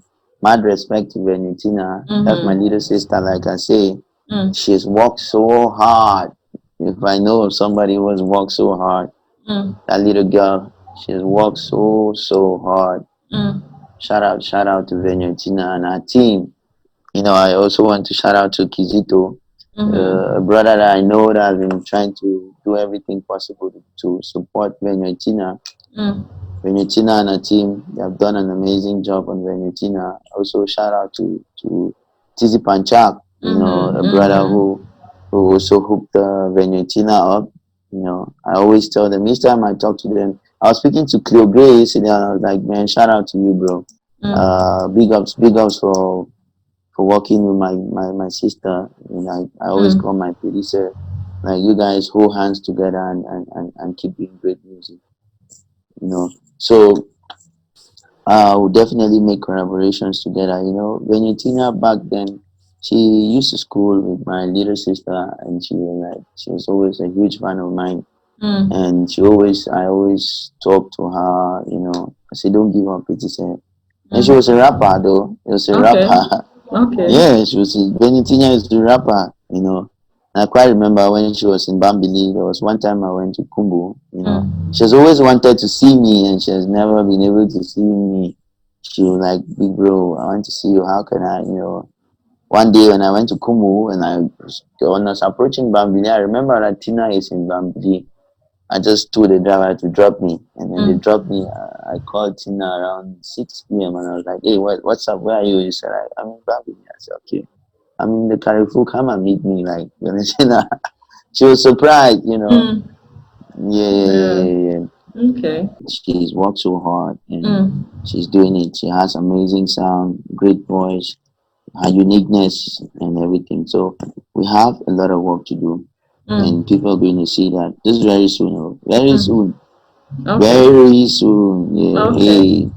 Mad respect to Valentina. That's my little Mm-hmm. sister. Like I say, Mm, she's worked so hard. If I know of somebody who has worked so hard, mm, that little girl, she's worked so hard. mm, Shout out to Valentina and her team. I also want to shout out to Kizito, a mm-hmm. brother that I know that has been trying to do everything possible to support Valentina. Mm, Venetina and her team, they have done an amazing job on Venetina. Also, shout out to Tizi Panchak, a mm-hmm. brother who Mm-hmm. who also hooked Venetina up. I always tell them each time I talk to them. I was speaking to Cleo Grace, and I was like, man, shout out to you, bro. Mm. Big ups for for working with my sister. And I always call Mm. my producer, like, you guys hold hands together and keep doing great music, you know. So we'll definitely make collaborations together. Valentina back then, she used to school with my little sister, and she was always a huge fan of mine. Mm. And I always talk to her. I say, don't give up, it is a. And she was a Mm. rapper though. She was a Okay. rapper. Okay. Yeah, Valentina is the rapper. And I quite remember when she was in Bambili. There was one time I went to Kumbu. She has Mm. always wanted to see me, and she has never been able to see me. She was like, "Big bro, I want to see you. How can I?" One day when I went to Kumu and when I was approaching Bambili, I remember that Tina is in Bambili. I just told the driver to drop me, and then they Mm. dropped me. I called Tina around 6 p.m. and I was like, "Hey, what's up? Where are you?" He said, "I'm in Bambili." I said, "Okay, I'm in the Carrefour. Come and meet me." Like, you understand? She was surprised. Mm. Yeah, yeah, yeah, Yeah. yeah, yeah. Okay. She's worked so hard and Mm. she's doing it. She has amazing sound, great voice, her uniqueness and everything. So we have a lot of work to do, and Mm. people are going to see that just very soon. Very Mm. soon. Okay. Very soon. Yeah. Okay. Hey.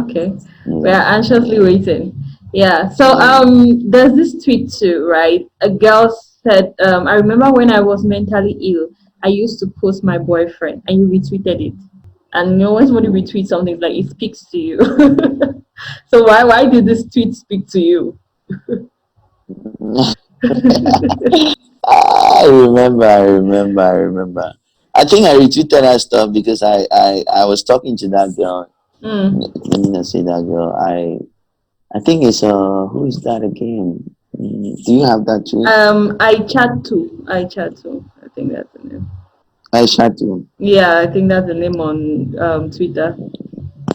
Okay. We Yeah. are anxiously Yeah. waiting. Yeah. So Yeah. there's this tweet too, right? A girl said, I remember when I was mentally ill, I used to post my boyfriend and you retweeted it. And when somebody retweets something, it's like it speaks to you. So why did this tweet speak to you? I remember. I remember. I remember. I think I retweeted that stuff because I was talking to that girl. Mm. Let me not say that girl. I think it's who is that again? Do you have that tweet? I chat too. I think that's the name. Aisha too. Yeah, I think that's the name on Twitter.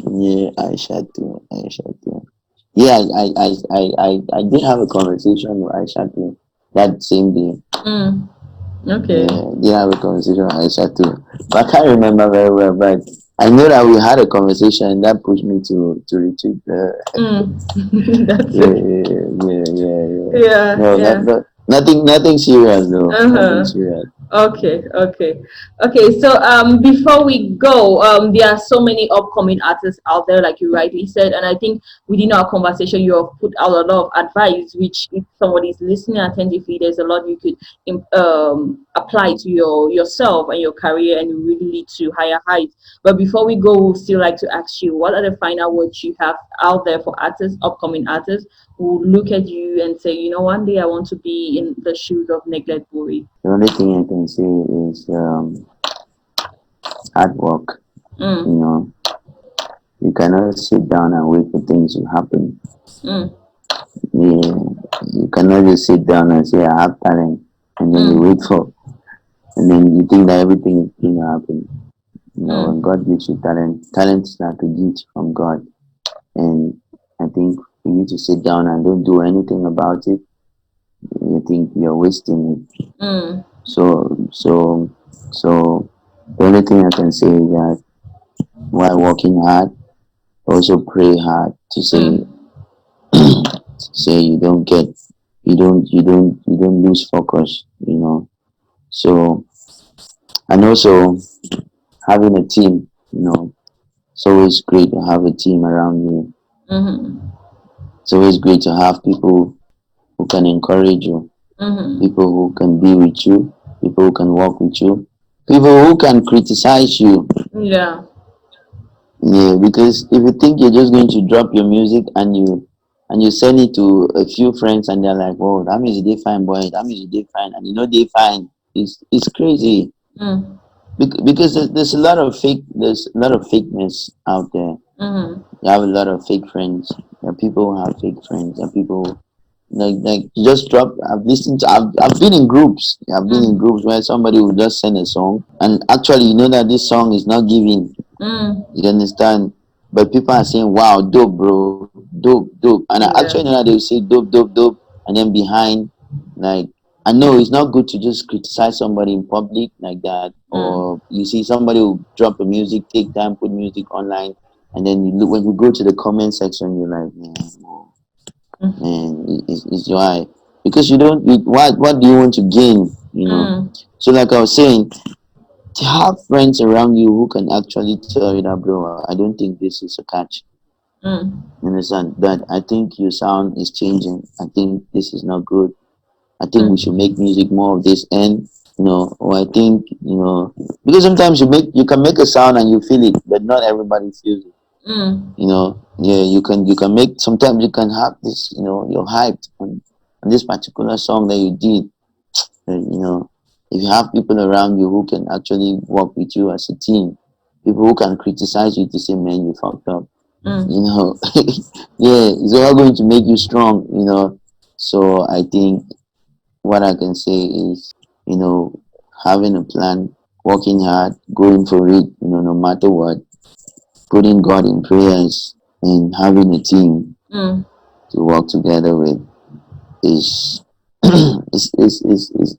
Yeah, Aisha too. Aisha too. Yeah, I did have a conversation with Aisha too that same day. Mm. Okay. Yeah, did have a conversation with Aisha too. But I can't remember very well, but I know that we had a conversation and that pushed me to retweet the Mm. That's yeah, it. yeah, yeah, yeah, yeah. Yeah, No, yeah. nothing serious though. Nothing Uh-huh. serious. Okay, okay, okay. So before we go, there are so many upcoming artists out there, like you rightly said, and I think within our conversation, you have put out a lot of advice. Which, if somebody is listening attentively, there's a lot you could apply to yourself and your career, and you really lead to higher heights. But before we go, we'll still like to ask you, what are the final words you have out there for artists, upcoming artists, who look at you and say, one day I want to be in the shoes of Neglect Buri. The only thing I can say is hard work. You Mm, know, you cannot sit down and wait for things to happen. mm, Yeah, you cannot just sit down and say I have talent and then you wait mm, for and then you think that everything is going to happen. When mm, God gives you talent is like a gift from God. And I think for you to sit down and don't do anything about it, you think you're wasting it. mm, So the only thing I can say is that while working hard, also pray hard to mm, say you don't lose focus. So and also having a team, it's always great to have a team around you. mm, It's always great to have people who can encourage you, mm. people who can be with you, people who can work with you, people who can criticize you. Yeah. Yeah, because if you think you're just going to drop your music and you send it to a few friends and they're like, "Whoa, that means they fine, boy. That means they fine," and they fine. It's crazy Mm, because there's a lot of fakeness out there. mm, You have a lot of fake friends. There are people who have fake friends. There are people like you just drop. I've been in groups. I've been in mm, groups where somebody will just send a song and actually you know that this song is not giving. mm. You understand? But people are saying, "Wow, dope, bro, dope, dope," and I actually know Yeah. that they will say dope, dope, dope, and then behind, like, I know it's not good to just criticize somebody in public like that, Mm, or you see somebody will drop a music, take time, put music online, and then you look when you go to the comment section, you're like, man, whoa. and is why, because you don't what do you want to gain, Mm. so like I was saying, to have friends around you who can actually tell you that, bro, I don't think this is a catch. Mm. You understand that? I think your sound is changing. I think this is not good. I think we should Mm. make music more of this, and or I think, because sometimes you can make a sound and you feel it, but not everybody feels it. Mm. Yeah, you can make, sometimes you can have this, you're hyped on this particular song that you did. And, if you have people around you who can actually work with you as a team, people who can criticize you to say, man, you fucked up, you Mm. know, yeah, it's all going to make you strong. So I think what I can say is, you know, having a plan, working hard, going for it, no matter what, putting God in prayers, and having a team Mm. to work together with is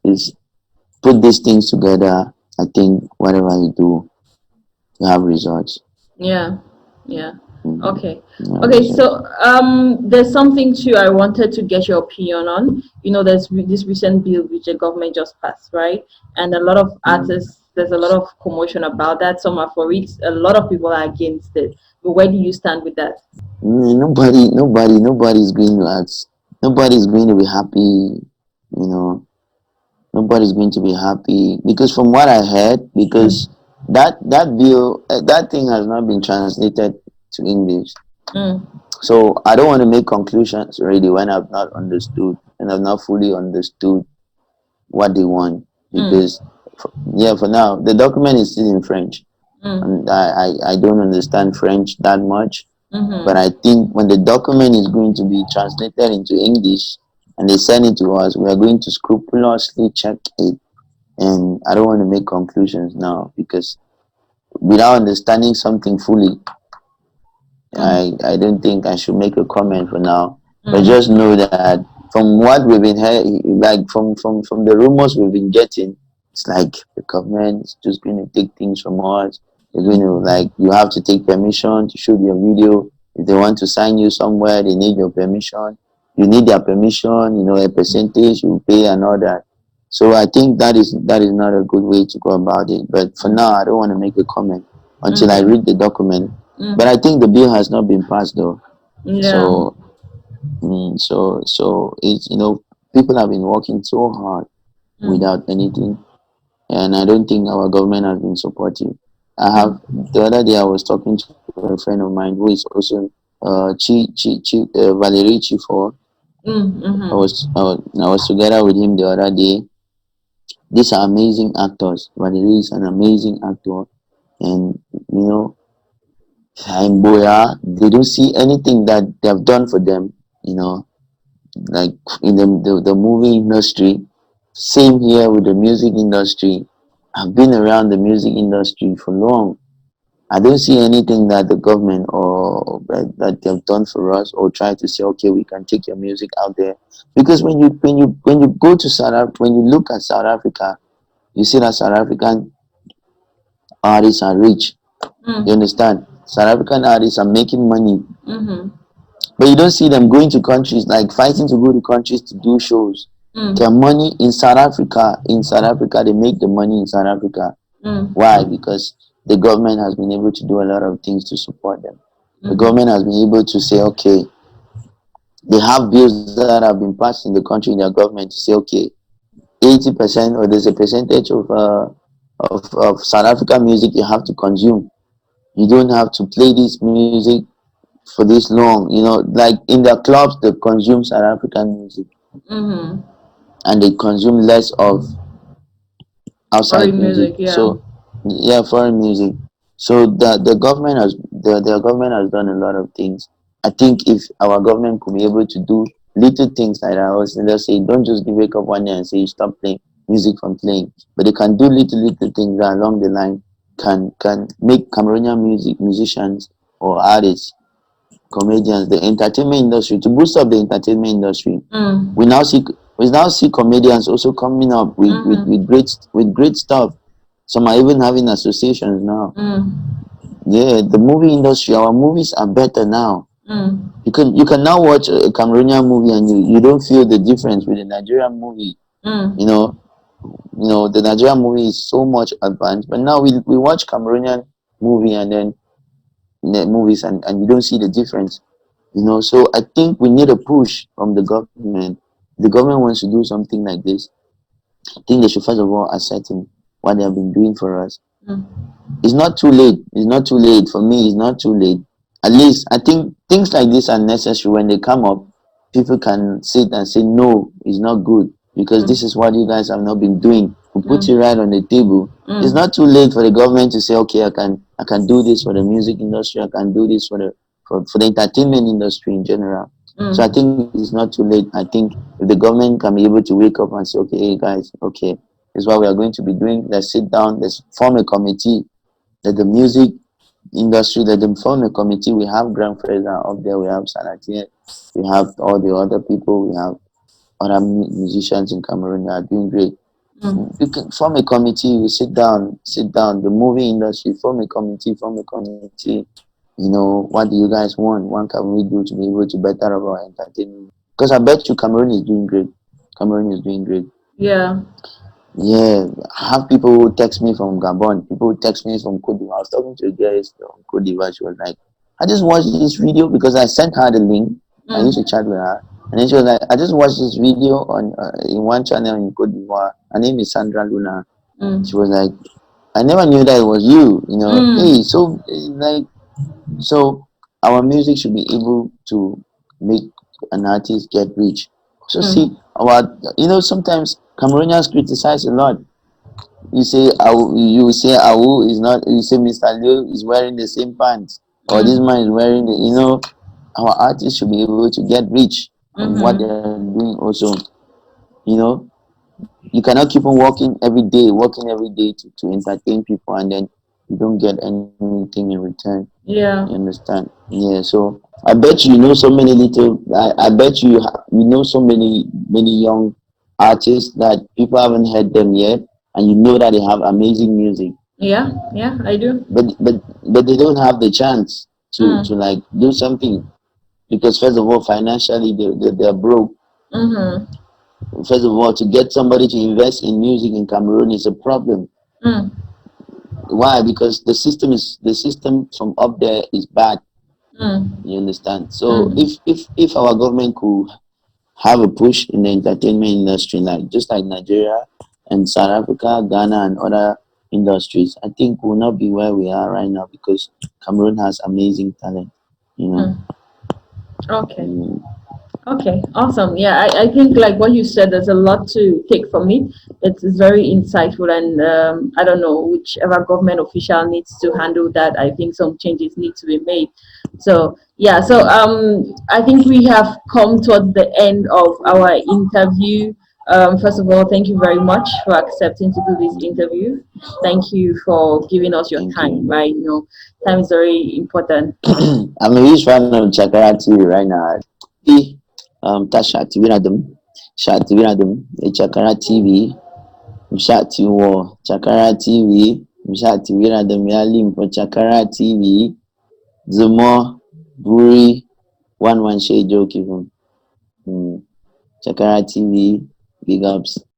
is put these things together. I think whatever you do, you have results. Yeah, yeah. Mm, Okay. you have Okay, results. so there's something too I wanted to get your opinion on. There's this recent bill which the government just passed, right? And a lot of Mm. artists, there's a lot of commotion about that. Some are for it, a lot of people are against it. But where do you stand with that? Nobody's going to ask. Nobody's going to be happy. You know, nobody's going to be happy because from what I heard, because Mm. that bill, that thing has not been translated to English. Mm. So I don't want to make conclusions already when I've not understood and I've not fully understood what they want, Mm. because yeah, for now the document is still in French, Mm. and I don't understand French that much. But Mm-hmm. I think when the document is going to be translated into English and they send it to us, we are going to scrupulously check it. And I don't want to make conclusions now, because without understanding something fully, Mm. I don't think I should make a comment for now. But Mm. just know that from what we've been hearing, like from the rumors we've been getting, it's like the government is just going to take things from us. They're going to, Mm. like, you have to take permission to shoot your video. If they want to sign you somewhere, they need your permission. You need their permission. A percentage you pay and all that. So I think that is not a good way to go about it. But for now, I don't want to make a comment until I Mm-hmm. read the document. But I Mm. think the bill has not been passed though. Yeah. So it's, people have been working so hard Mm. without anything, and I don't think our government has been supportive. I have Mm. The other day I was talking to a friend of mine who is also Valerie Chifo. Mm. Mm-hmm. I was together with him the other day. These are amazing actors. Valerie is an amazing actor, and you know and Boya, they don't see anything that they have done for them, you know, like in the movie industry. Same here with the music industry. I've been around the music industry for long. I don't see anything that the government or that they have done for us, or try to say, okay, we can take your music out there. Because when you go to South Africa, when you look at South Africa, you see that South African artists are rich. You Mm. understand? South African artists are making money. Mm-hmm. But you don't see them going to countries, like fighting to go to countries to do shows. Their Mm. money in South Africa, they make the money in South Africa. Mm. Why? Because the government has been able to do a lot of things to support them. The Mm-hmm. government has been able to say, okay, they have bills that have been passed in the country in their government to say, okay, 80%, or there's a percentage of South African music you have to consume. You don't have to play this music for this long. Like in their clubs, they consume South African music, Mm-hmm. and they consume less of outside Foreign music. music, yeah. So yeah, foreign music. So the government has done a lot of things. I think if our government could be able to do little things like that, or let's say, don't just wake up one day and say you stop playing music from playing, but they can do little things that along the line can make Cameroonian musicians or artists, comedians, the entertainment industry, to boost up the entertainment industry. We Mm. now see we now see comedians also coming up Mm-hmm. with great stuff. Some are even having associations now. Mm. Yeah, the movie industry, our movies are better now. Mm. You can now watch a Cameroonian movie and you don't feel the difference with the Nigerian movie. You Mm. know, the Nigerian movie is so much advanced, but now we watch Cameroonian movie and then movies and you don't see the difference. So I think we need a push from the government. The government wants to do something like this. I think they should first of all ascertain what they have been doing for us. Mm. It's not too late. It's not too late. For me, it's not too late. At least I think things like this are necessary. When they come up, people can sit and say, no, it's not good because this Mm. is what you guys have not been doing. We put it Mm. right on the table. It's Mm. not too late for the government to say, okay, I can do this for the music industry. I can do this for the entertainment industry in general. So I Mm. think it's not too late. I think if the government can be able to wake up and say, okay, hey guys, okay, this is what we are going to be doing. Let's sit down. Let's form a committee that the music industry, that them form a committee. We have Grand Fraser up there, we have Salatier, we have all the other people, we have other musicians in Cameroon that are doing great. Mm. You can form a committee, we sit down, the movie industry, form a committee. What do you guys want? What can we do to be able to better our entertainment? Because I bet you Cameroon is doing great. Cameroon is doing great. Yeah. Yeah, I have people who text me from Gabon, people who text me from Cote d'Ivoire. I was talking to a girl yesterday from Cote d'Ivoire. She was like, I just watched this video because I sent her the link. I used to Mm. chat with her. And then she was like, I just watched this video on in one channel in Cote d'Ivoire. Her name is Sandra Luna. She Mm. was like, I never knew that it was you. Hey, Mm. so so our music should be able to make an artist get rich. So see, Mm. sometimes Cameroonians criticize a lot. You say is not, you say Mr. Liu is wearing the same pants, or this Mm. man is wearing our artists should be able to get rich from what they are Mm-hmm. doing also. You know, you cannot keep on working every day to entertain people and then you don't get anything in return. You Yeah. understand? Yeah, so I bet you know so many I bet you know so many young artists that people haven't heard them yet, and you know that they have amazing music, Yeah. Yeah. I do. but they don't have the chance to Mm. like do something because first of all financially they're broke. Mm-hmm. First of all, to get somebody to invest in music in Cameroon is a problem. Mm. Why? Because the system from up there is bad. Mm. You understand? So Mm. if our government could have a push in the entertainment industry, like just like Nigeria and South Africa, Ghana, and other industries, I think we'll not be where we are right now because Cameroon has amazing talent. You know. Mm. Okay. Mm, Okay, awesome. Yeah, I think like what you said, there's a lot to take from it. It's very insightful, and I don't know whichever government official needs to handle that. I think some changes need to be made. So yeah, so I think we have come towards the end of our interview. First of all, thank you very much for accepting to do this interview. Thank you for giving us your thank time. you. Right, time is very important. I'm a huge fan of Chakara TV right now. Tasha TV Radum, Sha TV Radum, Chakara TV, Mshati War, Chakara TV, Mshati Radum Yalim for Chakara TV, Zumo, Buri, one shade joke even. Mm. Chakara TV, big ups.